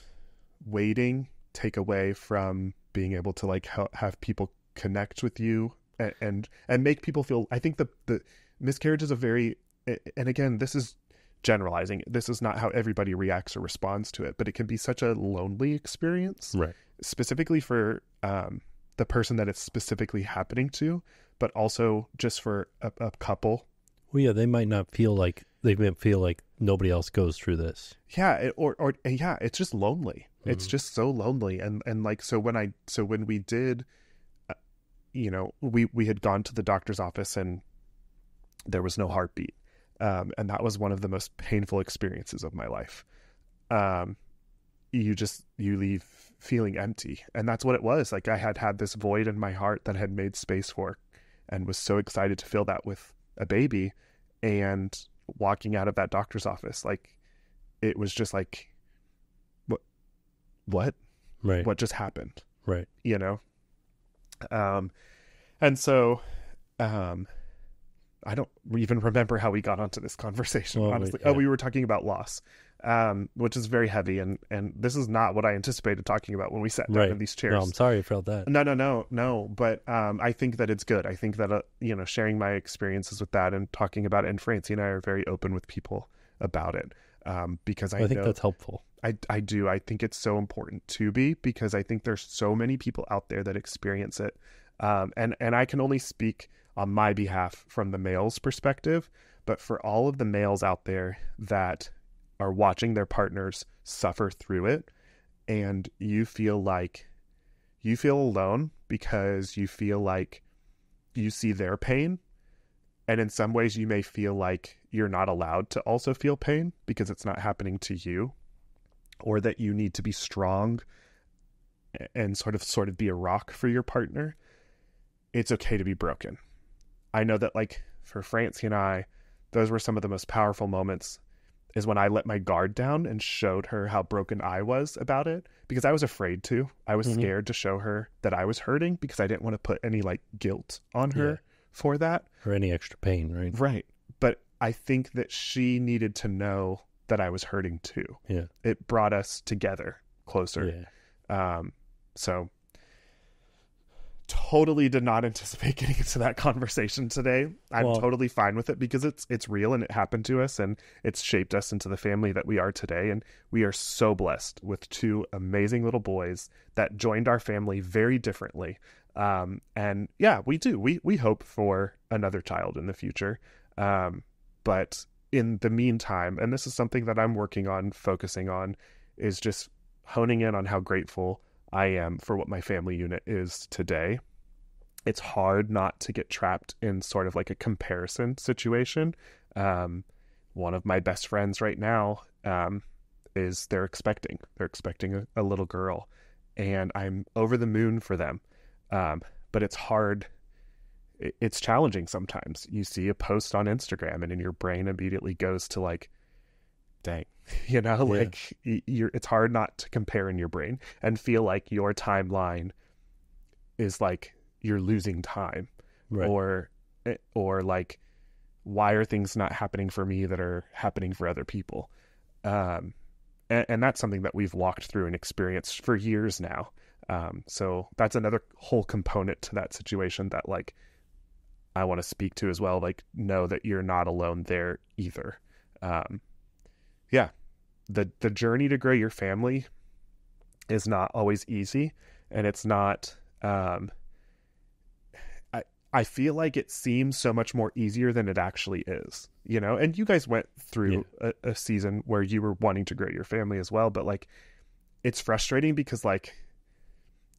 waiting take away from being able to like have people connect with you and make people feel? I think the miscarriage is a very, and again, this is generalizing. This is not how everybody reacts or responds to it, but it can be such a lonely experience,
right?
Specifically for the person that it's specifically happening to, but also just for a couple.
Well, yeah, they might feel like nobody else goes through this.
Yeah, or yeah, it's just lonely. It's just so lonely, and like so when we did, you know, we had gone to the doctor's office and there was no heartbeat, and that was one of the most painful experiences of my life. You leave feeling empty, and that's what it was. Like I had this void in my heart that had made space for, and was so excited to fill that with a baby, and walking out of that doctor's office, like it was just like, what
right,
what just happened,
right?
You know. And so I don't even remember how we got onto this conversation, honestly. Yeah. We were talking about loss, which is very heavy, and this is not what I anticipated talking about when we sat down in these chairs.
No, I'm sorry I felt that.
No, but I think that it's good. I think that you know, sharing my experiences with that and talking about it, and Francie and I are very open with people about it, because I
think that's helpful.
I do. I think it's so important to be, because I think there's so many people out there that experience it, and I can only speak on my behalf from the male's perspective, but for all of the males out there that are watching their partners suffer through it, and you feel alone because you feel like you see their pain, and in some ways you may feel like you're not allowed to also feel pain because it's not happening to you, or that you need to be strong and sort of be a rock for your partner. It's okay to be broken. I know that, like, for Francie and I, those were some of the most powerful moments, is when I let my guard down and showed her how broken I was about it, because I was afraid to. I was scared to show her that I was hurting, because I didn't want to put any like guilt on her for that.
Or any extra pain, right?
Right. But I think that she needed to know that I was hurting too.
Yeah.
It brought us together closer.
Yeah.
So totally did not anticipate getting into that conversation today. I'm totally fine with it, because it's real and it happened to us, and it's shaped us into the family that we are today. And we are so blessed with two amazing little boys that joined our family very differently. And yeah, we do. We hope for another child in the future. But in the meantime, and this is something that I'm working on, focusing on, is just honing in on how grateful I am for what my family unit is today. It's hard not to get trapped in sort of like a comparison situation. One of my best friends right now, is they're expecting a little girl, and I'm over the moon for them. But it's hard. It's challenging sometimes. You see a post on Instagram and in your brain immediately goes to like, dang, you know, like it's hard not to compare in your brain and feel like your timeline is like you're losing time,
right?
Or like, why are things not happening for me that are happening for other people? And that's something that we've walked through and experienced for years now. So that's another whole component to that situation that like I want to speak to as well. Like, know that you're not alone there either. Yeah, the journey to grow your family is not always easy, and it's not. I feel like it seems so much more easier than it actually is, you know? And you guys went through a season where you were wanting to grow your family as well, but like, it's frustrating because like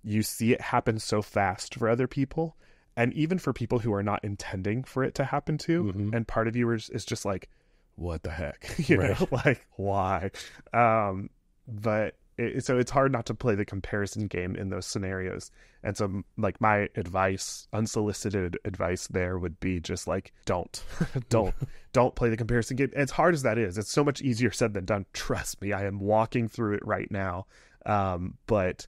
you see it happen so fast for other people, and even for people who are not intending for it to happen to.
Mm-hmm.
And part of you is just like, what the heck, you
Right.
know, like why? But so it's hard not to play the comparison game in those scenarios. And so like my advice, unsolicited advice there would be just like, don't play the comparison game. As hard as that is, it's so much easier said than done. Trust me, I am walking through it right now. But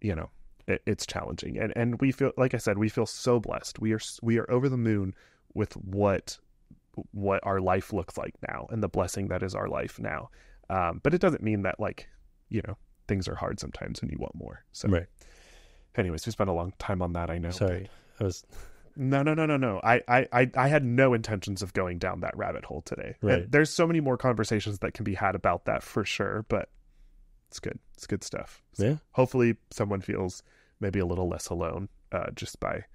you know, it's challenging. And we feel, like I said, we feel so blessed. We are over the moon with what our life looks like now and the blessing that is our life now. But it doesn't mean that, like, you know, things are hard sometimes and you want more. So
Right.
Anyways, we spent a long time on that, I know.
Sorry. I was
No. I had no intentions of going down that rabbit hole today.
Right.
And there's so many more conversations that can be had about that for sure, but it's good. It's good stuff. So
Yeah.
hopefully someone feels maybe a little less alone just by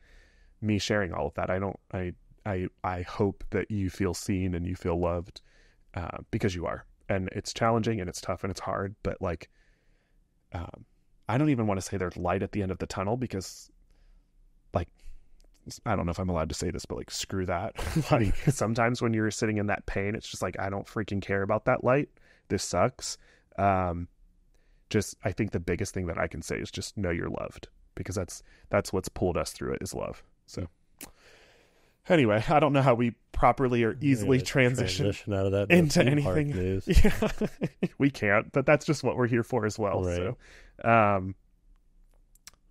me sharing all of that. I hope that you feel seen and you feel loved because you are. And it's challenging and it's tough and it's hard, but like, I don't even want to say there's light at the end of the tunnel because, like, I don't know if I'm allowed to say this, but like, screw that. Like, sometimes when you're sitting in that pain, it's just like, I don't freaking care about that light. This sucks. Just, I think the biggest thing that I can say is just know you're loved, because that's what's pulled us through it, is love. So anyway, I don't know how we properly or easily transition
out of that
into anything.
News.
Yeah, we can't, but that's just what we're here for as well.
Right.
So,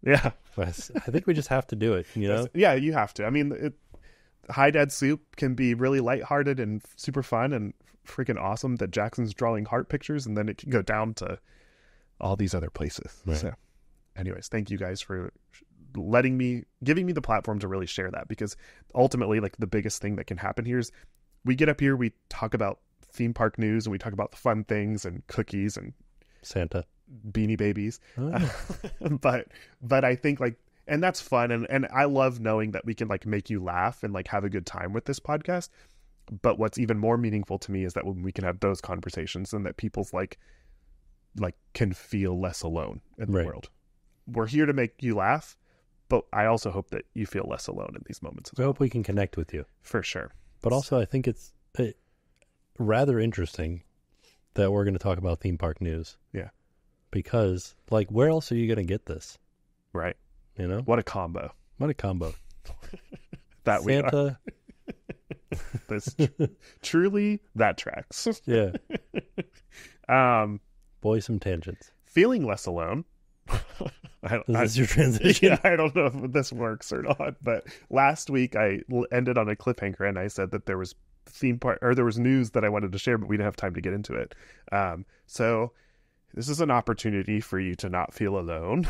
yeah,
I think we just have to do it, you know?
Yeah, you have to. I mean, Hi Dad Soup can be really lighthearted and super fun and freaking awesome that Jackson's drawing heart pictures, and then it can go down to all these other places.
Right.
So anyways, thank you guys for giving me the platform to really share that, because ultimately, like, the biggest thing that can happen here is we get up here, we talk about theme park news, and we talk about the fun things and cookies and
Santa,
Beanie Babies.
Oh.
But I think, like, and that's fun, and I love knowing that we can, like, make you laugh and, like, have a good time with this podcast. But what's even more meaningful to me is that when we can have those conversations, and that people's like can feel less alone in the
Right.
world. We're here to make you laugh, but I also hope that you feel less alone in these moments as
I
well.
hope we can connect with you.
For sure.
But also, I think it's rather interesting that we're going to talk about theme park news.
Yeah.
Because, like, where else are you going to get this?
Right.
You know?
What a combo.
What a combo.
That we are.
Santa.
This truly, that tracks.
Yeah. Boy, some tangents.
Feeling less alone.
Is this your transition?
Yeah, I don't know if this works or not, but last week I ended on a cliffhanger, and I said that there was there was news that I wanted to share, but we didn't have time to get into it. So this is an opportunity for you to not feel alone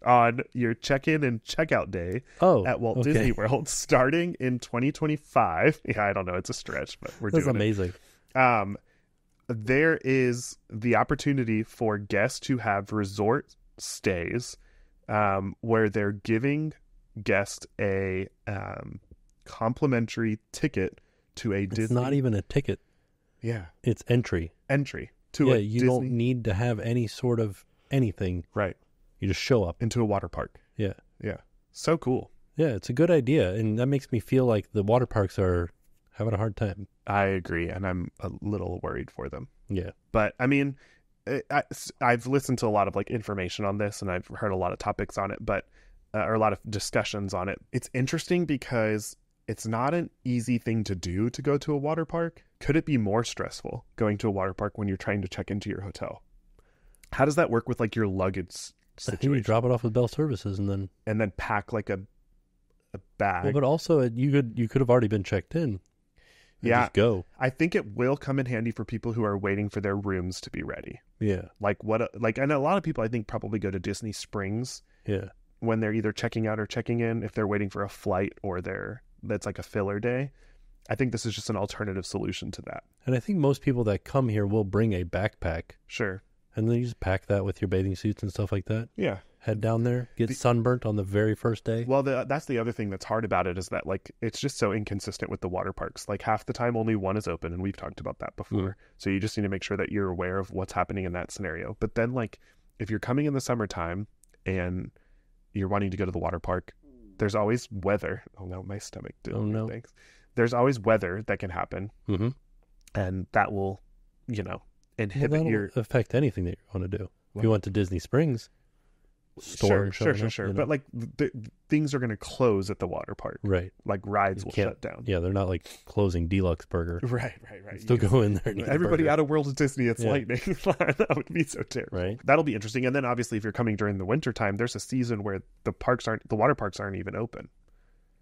on your check-in and check-out day at Walt Disney World, starting in 2025. Yeah, I don't know, it's a stretch, but we're doing
amazing.
it. There is the opportunity for guests to have resort stays where they're giving guests a complimentary ticket to a Disney.
It's not even a ticket.
Yeah.
It's entry
to a
you
Disney.
don't need to have any sort of anything.
Right.
You just show up.
Into a water park.
Yeah.
Yeah. So cool.
Yeah, it's a good idea. And that makes me feel like the water parks are having a hard time.
I agree. And I'm a little worried for them.
Yeah.
But I mean, I've listened to a lot of like information on this, and I've heard a lot of topics on it, but or a lot of discussions on it. It's interesting because it's not an easy thing to do to go to a water park. Could it be more stressful going to a water park when you're trying to check into your hotel? How does that work with like your luggage
I think
situation?
you drop it off with Bell Services and then
pack like a bag.
Well, but also you could have already been checked in.
Yeah.
Just go.
I think it will come in handy for people who are waiting for their rooms to be ready.
Yeah.
And a lot of people I think probably go to Disney Springs.
Yeah.
When they're either checking out or checking in, if they're waiting for a flight or that's like a filler day. I think this is just an alternative solution to that.
And I think most people that come here will bring a backpack.
Sure.
And then you just pack that with your bathing suits and stuff like that.
Yeah.
head down there, get sunburnt on the very first day.
Well, that's the other thing that's hard about it is that like it's just so inconsistent with the water parks. Like half the time only one is open, and we've talked about that before. So you just need to make sure that you're aware of what's happening in that scenario. But then like if you're coming in the summertime and you're wanting to go to the water park, there's always weather. Oh no, my stomach did. Oh no. Thanks. There's always weather that can happen, and that will, inhibit your
affect anything that you're going to do. If you went to Disney Springs,
sure. But like things are going to close at the water park,
right?
Like rides will shut down.
Yeah, they're not like closing Deluxe Burger.
Right.
Still go in there. And
everybody out of World of Disney, it's lightning. That would be so terrible.
Right.
That'll be interesting. And then obviously, if you're coming during the winter time, there's a season where the water parks aren't even open.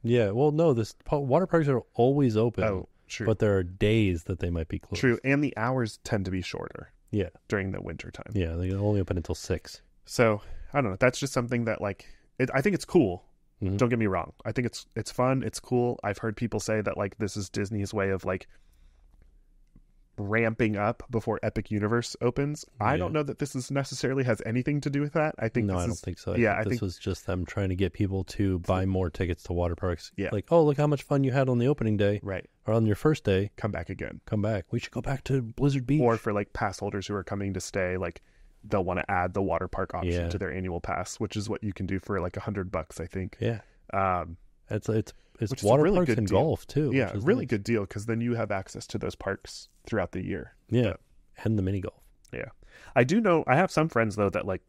Yeah. Well, no, water parks are always open.
Oh, true.
But there are days that they might be closed.
True, and the hours tend to be shorter.
Yeah.
During the winter time.
Yeah, they only open until 6.
So I don't know. That's just something that like I think it's cool. Don't get me wrong. I think it's fun. It's cool. I've heard people say that like this is Disney's way of like ramping up before Epic Universe opens. I don't know that this is necessarily has anything to do with that. I think
I don't think so. I think this was just them trying to get people to buy more tickets to water parks.
Yeah.
Like, oh, look how much fun you had on the opening day.
Right.
Or on your first day.
Come back again.
Come back. We should go back to Blizzard Beach.
Or for like pass holders who are coming to stay, like they'll want to add the water park option to their annual pass, which is what you can do for like $100, I think.
Yeah. It's water
really
parks and
deal.
Golf too.
Yeah, really good deal because then you have access to those parks throughout the year.
Yeah, and the mini golf.
Yeah, I do know. I have some friends though that like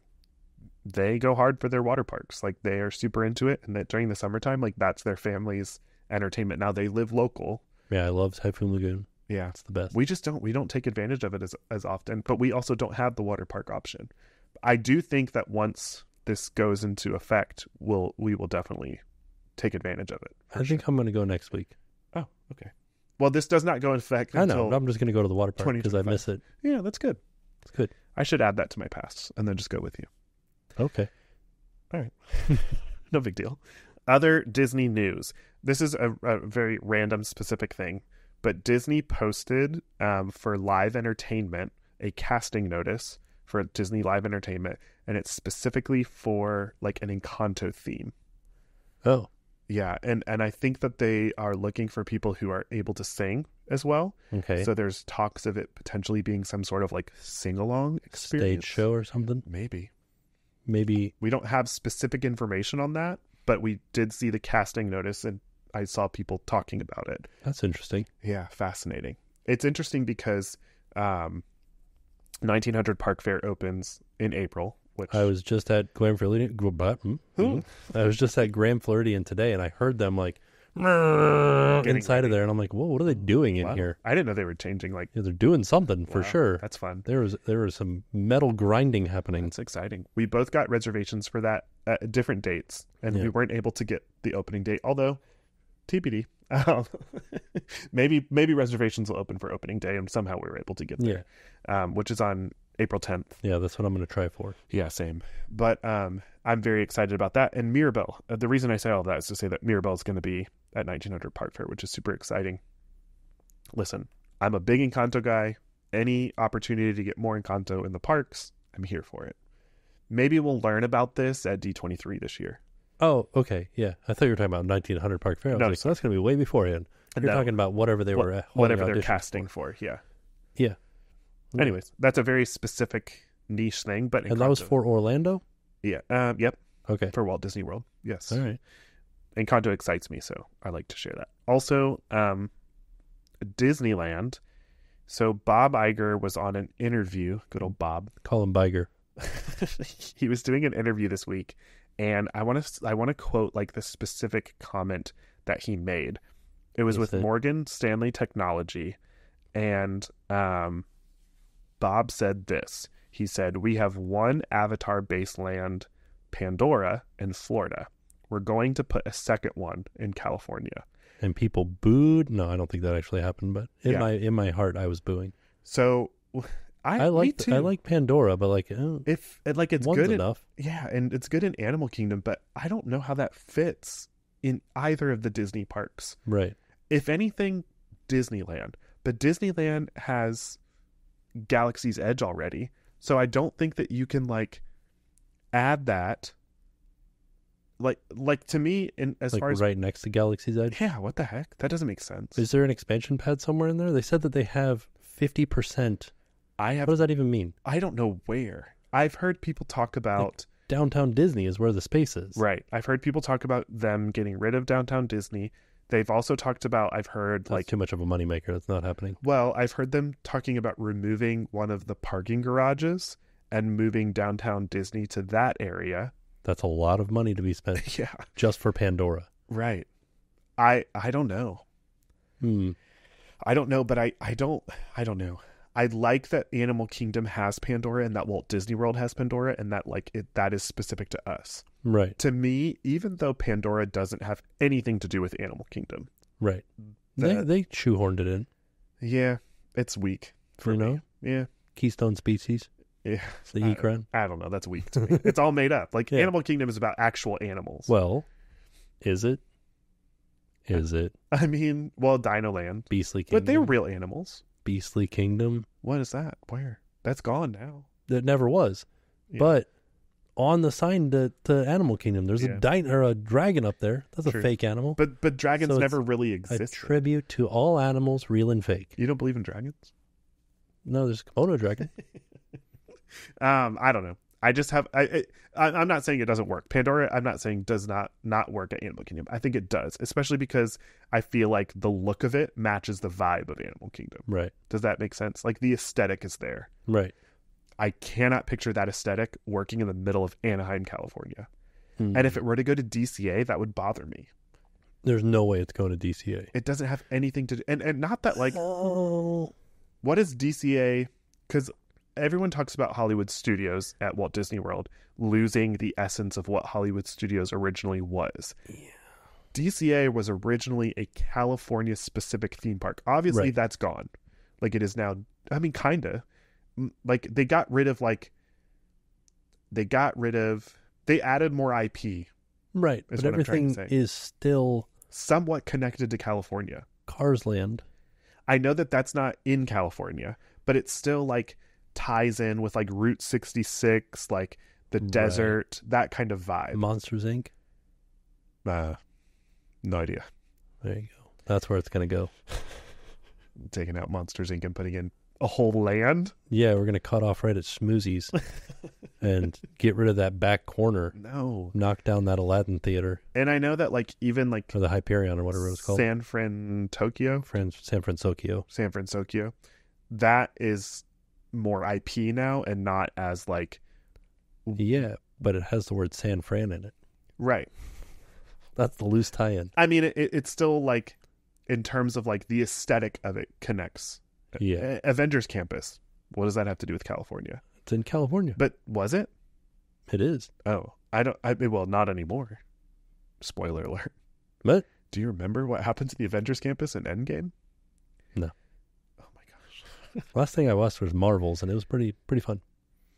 they go hard for their water parks. Like they are super into it, and that during the summertime, like that's their family's entertainment. Now they live local.
Yeah, I love Typhoon Lagoon.
Yeah,
it's the best.
We don't take advantage of it as often, but we also don't have the water park option. I do think that once this goes into effect, we will definitely take advantage of it.
I think I'm going to go next week.
Oh, okay. Well, this does not go into effect
I know. I'm just going to go to the water park because I miss it.
Yeah, that's good.
It's good.
I should add that to my pass and then just go with you.
Okay.
All right. No big deal. Other Disney news. This is a very random specific thing, but Disney posted for live entertainment a casting notice for Disney Live Entertainment, and it's specifically for like an Encanto theme.
Oh.
Yeah, and I think that they are looking for people who are able to sing as well.
Okay.
So there's talks of it potentially being some sort of like sing-along experience.
Stage show or something?
Maybe.
We
don't have specific information on that, but we did see the casting notice and I saw people talking about it.
That's interesting.
Yeah, fascinating. It's interesting because 1900 Park Fair opens in April. Which
I was just at Grand Floridian. I was just at Grand Floridian today, and I heard them like inside of there, and I'm like, "Whoa, what are they doing in here?"
I didn't know they were changing. Like,
they're doing something for sure.
That's fun.
There was some metal grinding happening.
That's exciting. We both got reservations for that at different dates, and we weren't able to get the opening date. Although TBD, maybe reservations will open for opening day, and somehow we were able to get there. Which is on April 10th.
Yeah, that's what I'm going to try for.
Yeah, same. But I'm very excited about that. And Mirabelle, the reason I say all of that is to say that Mirabelle is going to be at 1900 Park Fair, which is super exciting. Listen, I'm a big Encanto guy. Any opportunity to get more Encanto in the parks, I'm here for it. Maybe we'll learn about this at D23 this year.
Oh, okay. Yeah. I thought you were talking about 1900 Park Fair. I was like, so that's going to be way beforehand. You're talking about whatever they were
whatever they're casting for. Yeah.
Yeah.
Anyways, that's a very specific niche thing, but
and that was for Orlando?
Yeah. Yep.
Okay.
For Walt Disney World. Yes.
All right.
Encanto excites me, so I like to share that. Also, Disneyland. So Bob Iger was on an interview. Good old Bob.
Call him Biger.
He was doing an interview this week, and I want to quote like the specific comment that he made. It was with Morgan Stanley Technology, and Bob said this. He said, "We have one Avatar-based land, Pandora, in Florida. We're going to put a second one in California."
And people booed. No, I don't think that actually happened, but in my heart, I was booing.
So I
like Pandora, but like,
if like it's
one's
good
enough.
And it's good in Animal Kingdom, but I don't know how that fits in either of the Disney parks.
Right.
If anything, Disneyland, but Disneyland has Galaxy's Edge already, so I don't think that you can like add that like to me, in as
like
far as
right next to Galaxy's Edge.
yeah, what the heck? That doesn't make sense.
Is there an expansion pad somewhere in there? They said that they have 50%. What does that even mean?
I don't know where. I've heard people talk about
downtown Disney is where the space is.
right. I've heard people talk about them getting rid of downtown Disney. They've also talked about, I've heard
That's too much of a moneymaker. That's not happening.
well, I've heard them talking about removing one of the parking garages and moving downtown Disney to that area.
That's a lot of money to be spent
Yeah.
just for Pandora.
Right. I don't know. I don't know, but I don't know. I like that Animal Kingdom has Pandora and that Walt Disney World has Pandora and that that is specific to us.
Right.
To me, even though Pandora doesn't have anything to do with Animal Kingdom.
Right. They shoehorned it in.
Yeah, it's weak for me. Yeah.
Keystone species.
Yeah.
The Ikran.
I don't know. That's weak to me. It's all made up. Like Animal Kingdom is about actual animals.
Well, is it? Is it?
I mean, well, Dino Land.
Beastly Kingdom.
But they're real animals.
Beastly Kingdom.
What is that? Where? That's gone now.
That never was. Yeah. But on the sign to Animal Kingdom, there's a dragon up there. That's a fake animal.
But dragons never really existed.
A tribute to all animals, real and fake.
You don't believe in dragons?
No, there's a Komodo dragon.
I don't know. I just have I'm not saying it doesn't work. Pandora, I'm not saying does not work at Animal Kingdom. I think it does, especially because I feel like the look of it matches the vibe of Animal Kingdom.
Right.
Does that make sense? Like the aesthetic is there.
Right.
I cannot picture that aesthetic working in the middle of Anaheim, California. And if it were to go to DCA, that would bother me.
There's no way it's going to DCA.
It doesn't have anything to do. And not that like, what is DCA? Because everyone talks about Hollywood Studios at Walt Disney World losing the essence of what Hollywood Studios originally was. Yeah. DCA was originally a California-specific theme park. Obviously, that's gone. Like, it is now, I mean, kind of. Like, they added more IP.
Right, but everything is still
somewhat connected to California.
Cars Land.
I know that that's not in California, but it's still, like, ties in with like Route 66, like the desert, that kind of vibe.
Monsters Inc.
No idea.
There you go. That's where it's gonna go.
Taking out Monsters Inc. and putting in a whole land.
Yeah, we're gonna cut off right at Schmoozies and get rid of that back corner.
No,
knock down that Aladdin theater.
And I know that like even like
or the Hyperion or whatever it was called.
San Francisco. That is more IP now and not as like
but it has the word San Fran in it.
Right.
That's the loose tie-in.
I mean it's still like in terms of like the aesthetic of it connects.
Yeah.
Avengers Campus. What does that have to do with California?
It's in California.
But was it?
It is.
Oh. Well, not anymore. Spoiler alert.
What?
Do you remember what happened to the Avengers Campus in Endgame?
No.
Gosh.
Last thing I watched was Marvels, and it was pretty fun.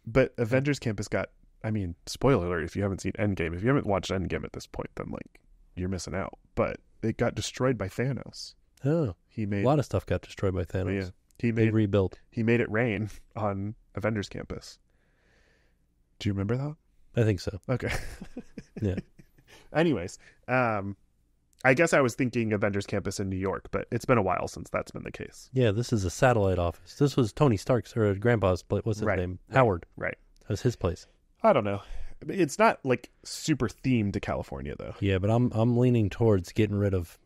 But Avengers Campus got, I mean, spoiler alert if you haven't seen Endgame. If you haven't watched Endgame at this point, then like you're missing out. But it got destroyed by Thanos.
Oh, a lot of stuff got destroyed by Thanos.
Yeah, they
rebuilt.
He made it rain on Avengers Campus. Do you remember that?
I think so.
Okay.
Yeah.
Anyways, I guess I was thinking Avengers Campus in New York, but it's been a while since that's been the case.
Yeah, this is a satellite office. This was Tony Stark's or Grandpa's place. What's his name? Howard.
Right.
That was his place.
I don't know. It's not like super themed to California though.
Yeah, but I'm leaning towards getting rid of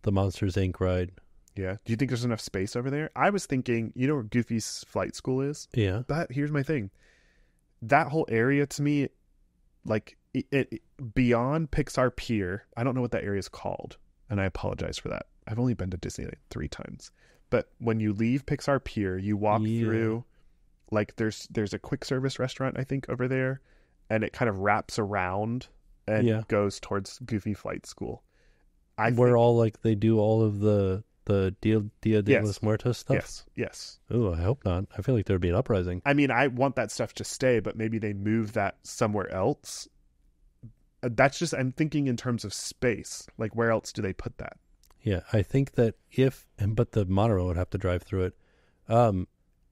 the Monsters Inc. ride.
Yeah. Do you think there's enough space over there? I was thinking, you know where Goofy's flight school is?
Yeah.
But here's my thing. That whole area to me, like it beyond Pixar Pier, I don't know what that area is called, and I apologize for that. I've only been to Disneyland 3 times. But when you leave Pixar Pier, you walk through, like there's a quick service restaurant, I think, over there, and it kind of wraps around and goes towards Goofy Flight School.
Where all like they do all of the Dia de los Muertos stuff?
Yes.
Oh, I hope not. I feel like there'd be an uprising.
I mean, I want that stuff to stay, but maybe they move that somewhere else. That's just, I'm thinking in terms of space. Like, where else do they put that?
Yeah, I think that but the monorail would have to drive through it.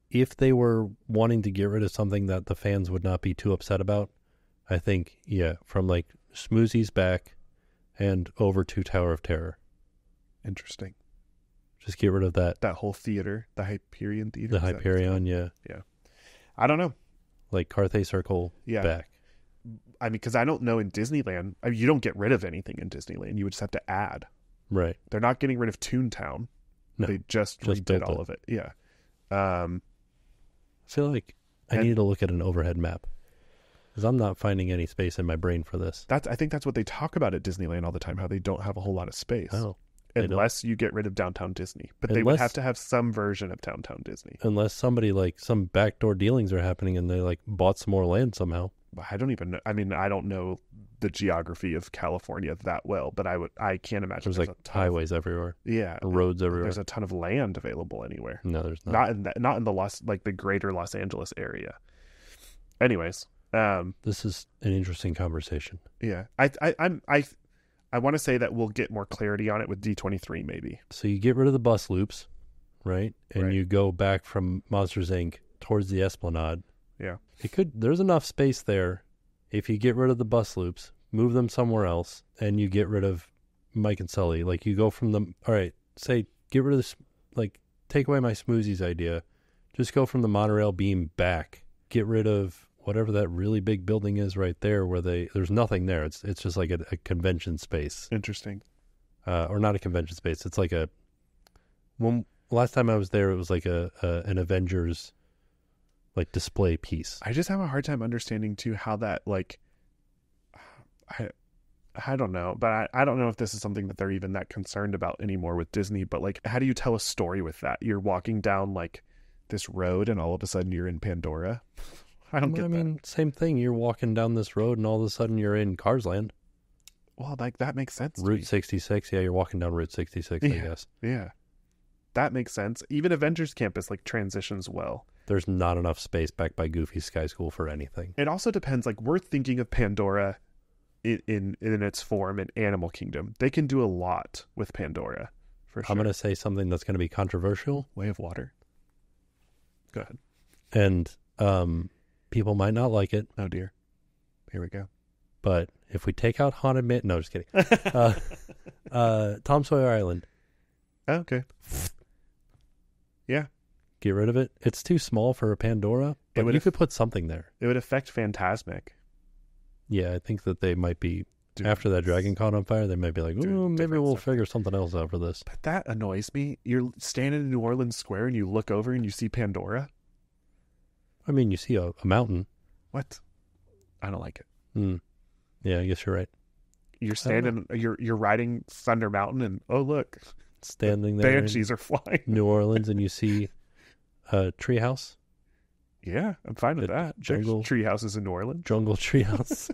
If they were wanting to get rid of something that the fans would not be too upset about, I think, from like Smoothies back and over to Tower of Terror.
Interesting.
Just get rid of that.
That whole theater, the Hyperion Theater.
The Hyperion, yeah.
Yeah. I don't know.
Like Carthay Circle back.
I mean, because I don't know in Disneyland, I mean, you don't get rid of anything in Disneyland. You would just have to add.
Right.
They're not getting rid of Toontown. No, they just redid all of it. Yeah. I
feel like I need to look at an overhead map because I'm not finding any space in my brain for this.
I think that's what they talk about at Disneyland all the time, how they don't have a whole lot of space.
Oh.
Unless you get rid of Downtown Disney. But they would have to have some version of Downtown Disney.
Unless somebody, like, some backdoor dealings are happening and they, like, bought some more land somehow.
I don't even know. I mean, I don't know the geography of California that well, but I can't imagine
there's like highways everywhere.
Yeah.
Roads everywhere.
There's a ton of land available anywhere.
No, there's not.
Not in the greater Los Angeles area. Anyways.
This is an interesting conversation.
Yeah. I want to say that we'll get more clarity on it with D23 maybe.
So you get rid of the bus loops, right? And you go back from Monsters Inc. towards the Esplanade.
Yeah.
There's enough space there if you get rid of the bus loops, move them somewhere else, and you get rid of Mike and Sully. Like you go from get rid of this, like take away my Smoothies idea. Just go from the monorail beam back. Get rid of whatever that really big building is right there where there's nothing there. It's just like a convention space.
Interesting.
Or not a convention space. It's like last time I was there, it was like an Avengers like display piece.
I just have a hard time understanding too how that like I don't know, but I don't know if this is something that they're even that concerned about anymore with Disney, but like how do you tell a story with that? You're walking down like this road and all of a sudden you're in Pandora. I mean,
same thing. You're walking down this road and all of a sudden you're in Cars Land.
Well, like that makes sense.
Route 66. Yeah, you're walking down Route 66, I guess.
Yeah. That makes sense. Even Avengers Campus like transitions well.
There's not enough space back by Goofy's Sky School for anything.
It also depends. Like we're thinking of Pandora in its form in Animal Kingdom. They can do a lot with Pandora, for sure.
I'm going to say something that's going to be controversial.
Way of Water. Go ahead.
And people might not like it.
Oh dear. Here we go.
But if we take out Haunted no, just kidding. Tom Sawyer Island.
Oh, okay. Yeah.
Get rid of it. It's too small for a Pandora, but you could put something there.
It would affect Fantasmic.
Yeah, I think that they might be, after that dragon caught on fire, they might be like, ooh, maybe we'll figure something else out for this.
But that annoys me. You're standing in New Orleans Square and you look over and you see Pandora.
I mean, you see a mountain.
What? I don't like it.
Yeah, I guess you're right.
You're standing, you're riding Thunder Mountain and, oh, look.
Standing there.
Banshees are flying.
New Orleans and you see a treehouse.
Yeah, I'm fine with that.
Jungle
treehouses in New Orleans.
Jungle treehouse.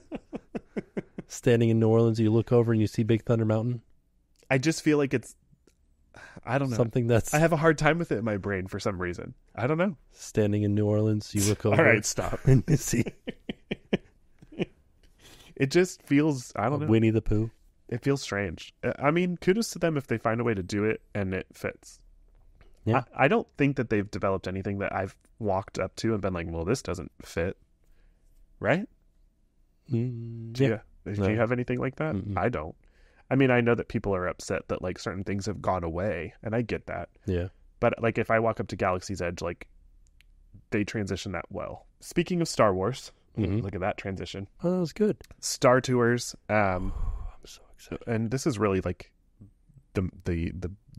Standing in New Orleans, you look over and you see Big Thunder Mountain.
I just feel like it's, I don't know.
Something that's...
I have a hard time with it in my brain for some reason. I don't know.
Standing in New Orleans, you look over.
All right, stop.
And you see...
It just feels, I don't know.
Winnie the Pooh.
It feels strange. I mean, kudos to them if they find a way to do it and it fits.
Yeah.
I don't think that they've developed anything that I've walked up to and been like, well, this doesn't fit. Right?
Yeah.
Do you have anything like that?
Mm-mm.
I don't. I mean, I know that people are upset that like certain things have gone away, and I get that.
Yeah.
But like if I walk up to Galaxy's Edge, like they transition that well. Speaking of Star Wars, look at that transition.
Oh, that was good.
Star Tours.
I'm so excited.
And this is really like the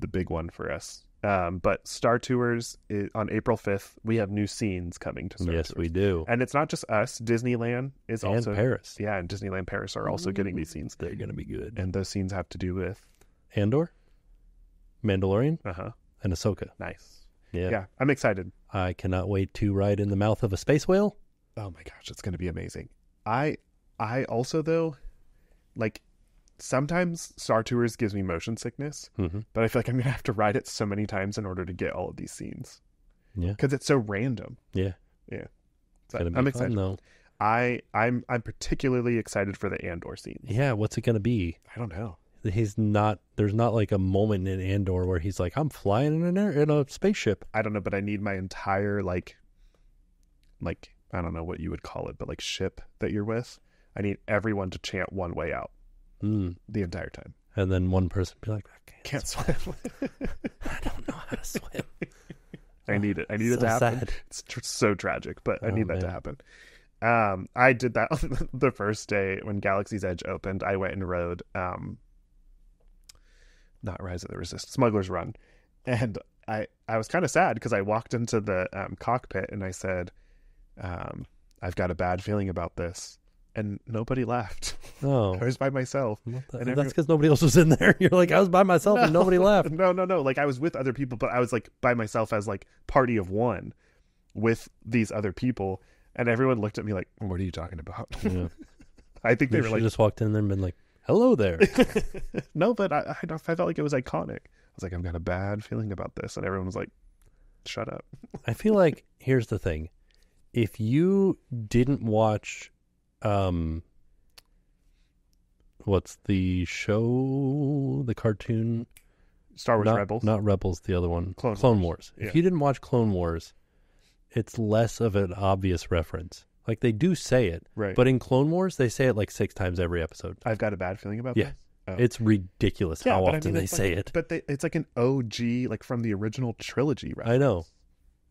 big one for us. But Star Tours on April 5th, we have new scenes coming to Star Tours.
Yes, we do.
And it's not just us. Disneyland is also...
And Paris.
Yeah, and Disneyland Paris are also getting these scenes.
They're going to be good.
And those scenes have to do with...
Andor, Mandalorian,
Uh-huh.
and Ahsoka.
Nice.
Yeah.
Yeah, I'm excited.
I cannot wait to ride in the mouth of a space whale.
Oh my gosh, it's going to be amazing. I also, though, like... Sometimes Star Tours gives me motion sickness, but I feel like I'm going to have to ride it so many times in order to get all of these scenes.
Yeah.
Because it's so random.
Yeah.
Yeah.
So I'm excited. Fun, though.
I'm particularly excited for the Andor scenes.
Yeah, what's it going to be?
I don't know.
There's not like a moment in Andor where he's like, I'm flying in a spaceship.
I don't know, but I need my entire like I don't know what you would call it, but like ship that you're with. I need everyone to chant One Way Out the entire time.
And then one person be like, I
Can't swim.
I don't know how to swim.
I need it. I need it to happen.
Sad.
It's so tragic, but I need that to
man.
happen. I did that on the first day when Galaxy's Edge opened. I went and rode, not Rise of the Resistance, Smuggler's Run. And I was kind of sad because I walked into the cockpit and I said, I've got a bad feeling about this. And nobody laughed.
Oh.
I was by myself.
That's because nobody else was in there. You're like, I was by myself and nobody laughed.
No. Like I was with other people, but I was like by myself as like party of one with these other people. And everyone looked at me like, what are you talking about?
Yeah.
I think they were like,
just walked in there and been like, hello there.
no, but I felt like it was iconic. I was like, I've got a bad feeling about this. And everyone was like, shut up.
I feel like, here's the thing. If you didn't watch, what's the show, the cartoon?
Star Wars Rebels.
Not Rebels, the other one.
Clone
Wars.
Yeah.
If you didn't watch Clone Wars, it's less of an obvious reference. Like, they do say it.
Right.
But in Clone Wars, they say it like 6 times every episode.
I've got a bad feeling about
Yeah.
this. Oh.
It's ridiculous how
but
often they
it's
say
like,
it.
But it's like an OG, like from the original trilogy, right?
I know.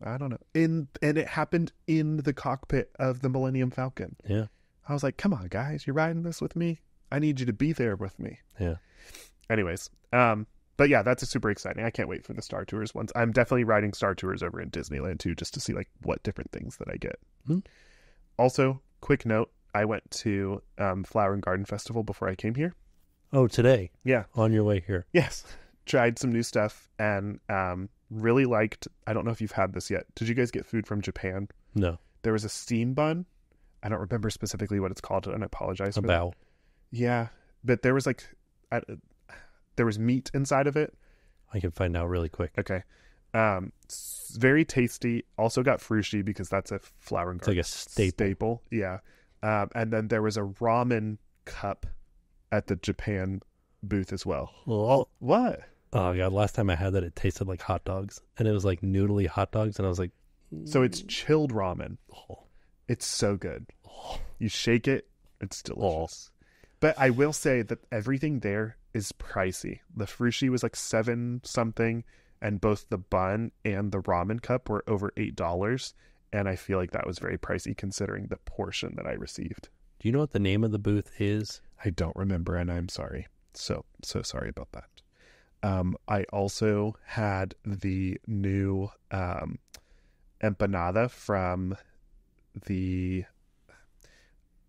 I don't know. And it happened in the cockpit of the Millennium Falcon.
Yeah.
I was like, come on, guys, you're riding this with me? I need you to be there with me.
Yeah.
Anyways, but yeah, that's super exciting. I can't wait for the Star Tours ones. I'm definitely riding Star Tours over in Disneyland too, just to see like what different things that I get. Also, quick note, I went to Flower and Garden Festival before I came here.
Oh, today?
Yeah.
On your way here?
Yes. Tried some new stuff and really liked, I don't know if you've had this yet. Did you guys get food from Japan?
No.
There was a steam bun. I don't remember specifically what it's called, and I apologize for that.
Bao.
Yeah, but there was like, there was meat inside of it.
I can find out really quick.
Okay. Very tasty. Also got frushi because that's a Flower and Garden.
It's like a staple.
Yeah. And then there was a ramen cup at the Japan booth as well.
Oh,
What?
oh God. Last time I had that, it tasted like hot dogs. And it was like noodly hot dogs. And I was like,
So it's chilled ramen.
oh,
It's so good.
oh.
You shake it, it's delicious. But I will say that everything there is pricey. The frushi was like 7 something, and both the bun and the ramen cup were over $8. And I feel like that was very pricey considering the portion that I received.
Do you know what the name of the booth is?
I don't remember, and I'm sorry. So sorry about that. I also had the new empanada from the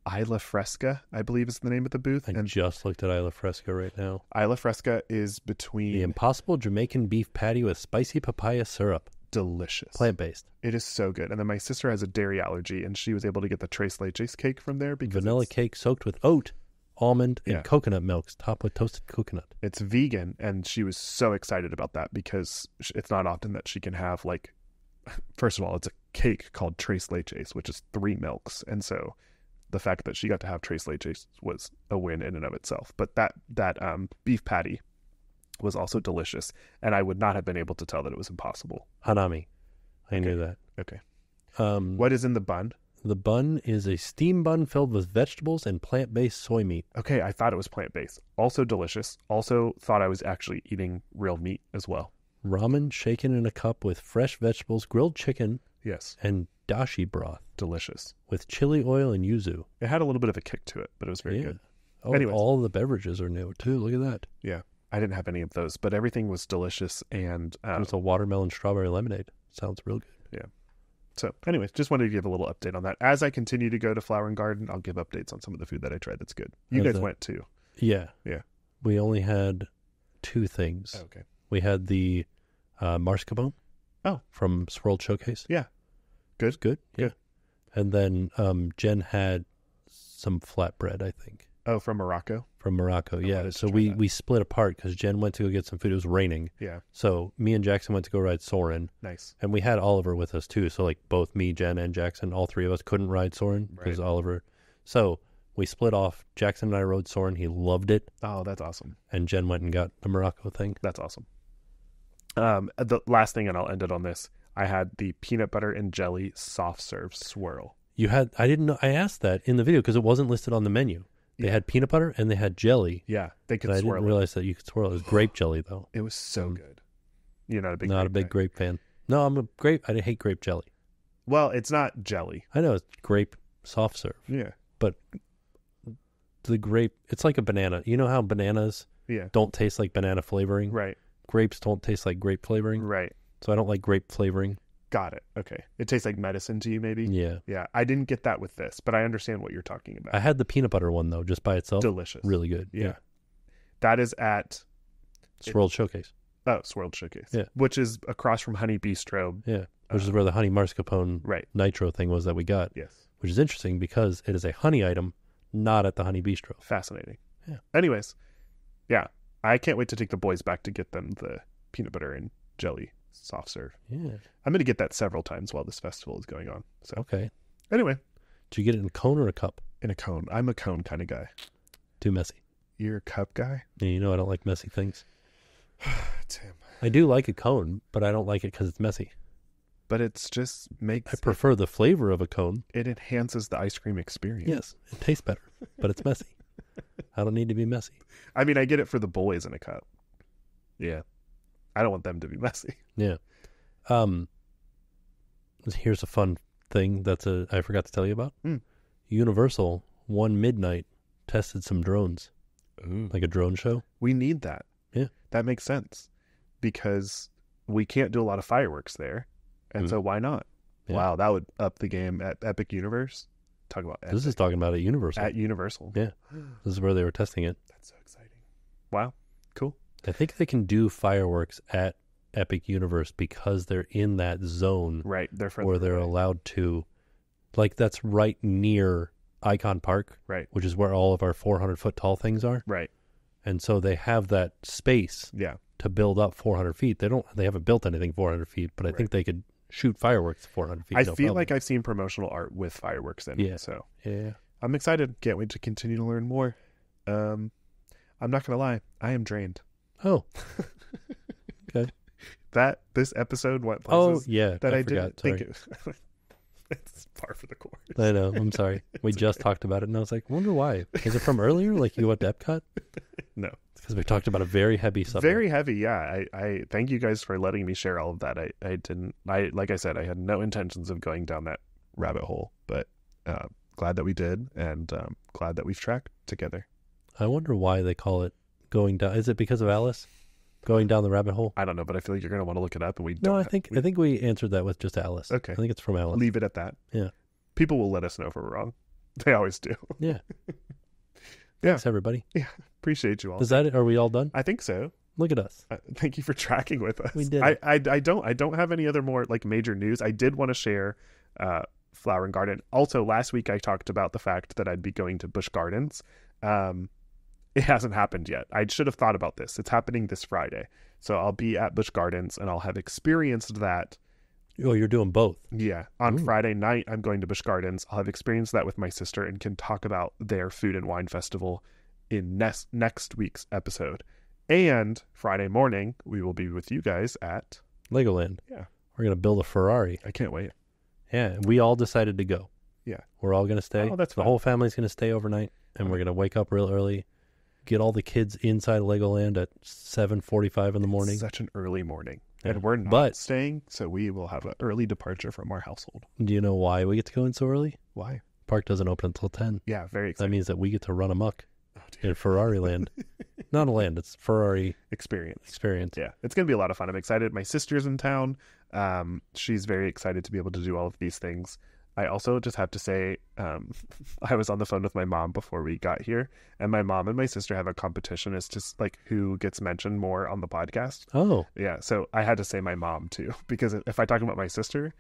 Isla Fresca, I believe is the name of the booth.
I just looked at Isla Fresca right now.
Isla Fresca is between...
The Impossible Jamaican Beef Patty with spicy papaya syrup.
Delicious.
Plant-based.
It is so good. And then my sister has a dairy allergy, and she was able to get the Tres Leches cake from there because
Vanilla cake soaked with oat, almond, and
Yeah.
coconut milks, topped with toasted coconut.
it's vegan, and she was so excited about that because it's not often that she can have, like, first of all, it's a cake called Tres Leches, which is 3 milks. And so the fact that she got to have Tres Leches was a win in and of itself. But that beef patty was also delicious, and I would not have been able to tell that it was impossible.
Hanami. I knew that.
Okay.
Um,
What is in the bun?
The bun is a steam bun filled with vegetables and plant-based soy meat.
Okay, I thought it was plant-based. Also delicious. Also thought I was actually eating real meat as well.
Ramen shaken in a cup with fresh vegetables, grilled chicken,
Yes,
and dashi broth
delicious.
with chili oil and yuzu.
It had a little bit of a kick to it, but it was very good.
Oh,
Anyways.
all the beverages are new too. Look at that.
Yeah, I didn't have any of those, but everything was delicious. And
It's a watermelon strawberry lemonade. Sounds real good.
so anyways, just wanted to give a little update on that. As I continue to go to Flower and Garden, I'll give updates on some of the food that I tried that's good. You
How's
guys
that?
went too.
Yeah.
Yeah.
We only had 2 things.
Okay.
We had the mascarpone.
Oh.
From Swirl Showcase.
Yeah. Good?
Good. Yeah.
Good.
And then Jen had some flatbread, I think.
Oh, from Morocco?
From Morocco, yeah.
wanted to
So
try
we,
that.
we split apart because Jen went to go get some food. It was raining.
Yeah.
So me and Jackson went to go ride Soren.
Nice.
And we had Oliver with us too. So like both me, Jen, and Jackson, all 3 of us couldn't ride Soren because
Right.
Oliver. So we split off. Jackson and I rode Soren. He loved it.
Oh, that's awesome.
And Jen went and got the Morocco thing.
That's awesome. The last thing, and I'll end it on this. I had the peanut butter and jelly soft serve swirl.
I didn't know. I asked that in the video because it wasn't listed on the menu. They had peanut butter and they had jelly.
Yeah, they could
I
swirl
didn't realize that you could swirl it. It was grape jelly, though.
It was so good. You're not a big
Not a big grape fan. No, I'm a grape. I hate grape jelly.
Well, it's not jelly.
I know it's grape soft serve.
Yeah.
But the grape, it's like a banana. You know how bananas don't taste like banana flavoring?
Right.
Grapes don't taste like grape flavoring?
Right.
So I don't like grape flavoring.
Got it. Okay. It tastes like medicine to you, maybe?
Yeah.
Yeah. I didn't get that with this, but I understand what you're talking about.
I had the peanut butter one, though, just by itself.
Delicious.
Really good.
Yeah. That is at...
Swirled Showcase.
Oh, Swirled Showcase.
Yeah.
Which is across from Honey Bistro.
Yeah. Which is where the honey mascarpone nitro thing was that we got.
Yes.
Which is interesting because it is a honey item, not at the Honey Bistro.
Fascinating.
Yeah.
Anyways, yeah. I can't wait to take the boys back to get them the peanut butter and jelly soft serve.
Yeah.
I'm going to get that several times while this festival is going on. So
okay.
Anyway.
Did you get it in a cone or a cup?
In a cone. I'm a cone kind of guy.
Too messy.
You're a cup guy?
Yeah, you know I don't like messy things.
Tim.
I do like a cone, but I don't like it because it's messy.
But it's just makes...
I prefer the flavor of a cone.
It enhances the ice cream experience.
Yes, it tastes better, but it's messy. I don't need to be messy.
I mean, I get it for the boys in a cup. Yeah. I don't want them to be messy.
Yeah. Here's a fun thing I forgot to tell you about. Universal, one midnight, tested some drones.
Ooh.
Like a drone show.
We need that.
Yeah.
That makes sense. Because we can't do a lot of fireworks there. And so why not? Yeah. Wow, that would up the game at Epic Universe. Talk about Epic.
This is talking about at Universal.
At Universal.
Yeah. This is where they were testing it.
That's so exciting. Wow. Cool.
I think they can do fireworks at Epic Universe because they're in that zone.
Right.
Where they're allowed to. Like, that's right near Icon Park.
Right.
Which is where all of our 400-foot tall things are.
Right.
And so they have that space to build up 400 feet. They haven't built anything 400 feet, but I think they could shoot fireworks 400 feet.
I feel like I've seen promotional art with fireworks in it. So I'm excited. Can't wait to continue to learn more. I'm not going to lie. I am drained.
Oh. Okay.
This episode went places that I didn't think it. It's par for the course.
I know. I'm sorry. We just talked about it, and I was like, wonder why. Is it from earlier? Like you went to Epcot?
No.
It's because we talked about a very heavy subject.
Very heavy, yeah. I thank you guys for letting me share all of that. Like I said, I had no intentions of going down that rabbit hole, but glad that we did, and glad that we've tracked together.
I wonder why they call it going down. Is it because of Alice? Going down the rabbit hole?
I don't know, but I feel like you're going to want to look it up, and we
don't. No, I think we answered that with just Alice.
Okay.
I think it's from Alice.
Leave it at that.
Yeah.
People will let us know if we're wrong. They always do.
Yeah. Thanks, everybody.
Yeah. Appreciate you all.
Is that it? Are we all done?
I think so.
Look at us.
Thank you for tracking with us.
We did.
I don't have any other more like major news. I did want to share Flower and Garden. Also, last week I talked about the fact that I'd be going to Busch Gardens. It hasn't happened yet. I should have thought about this. It's happening this Friday. So I'll be at Busch Gardens and I'll have experienced that.
Oh, you're doing both.
Yeah. On Friday night, I'm going to Busch Gardens. I'll have experienced that with my sister and can talk about their food and wine festival in next week's episode. And Friday morning, we will be with you guys at
Legoland.
Yeah.
We're going to build a Ferrari.
I can't wait.
Yeah. We all decided to go.
Yeah.
We're all going to stay.
Oh, that's fine.
The whole family's going to stay overnight, and we're going to wake up real early, get all the kids inside Legoland at 7:45 in the morning.
It's such an early morning. Yeah. And we're not staying, so we will have an early departure from our household.
Do you know why we get to go in so early?
Why?
Park doesn't open until 10.
Yeah, very exciting.
That means that we get to run amok in Ferrari land. Not a land, it's Ferrari
experience.
Yeah.
It's going to be a lot of fun. I'm excited. My sister's in town. She's very excited to be able to do all of these things. I also just have to say, I was on the phone with my mom before we got here, and my mom and my sister have a competition as to like who gets mentioned more on the podcast.
Oh.
Yeah, so I had to say my mom too, because if I talk about my sister,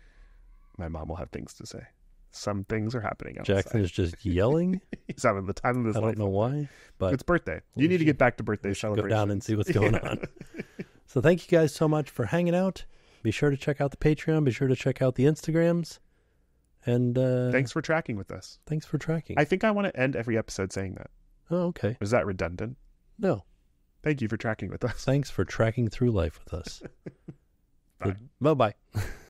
my mom will have things to say. Some things are happening outside.
Jackson is just yelling.
He's having the time of his life.
I don't know why, but
it's birthday. You need to get back to birthday celebrations.
Go down and see what's going on. So thank you guys so much for hanging out. Be sure to check out the Patreon. Be sure to check out the Instagrams. And
thanks for tracking with us.
Thanks for tracking.
I think I want to end every episode saying that.
Oh, okay.
Is that redundant?
No.
Thank you for tracking with us.
Thanks for tracking through life with us.
Bye.
Bye-bye.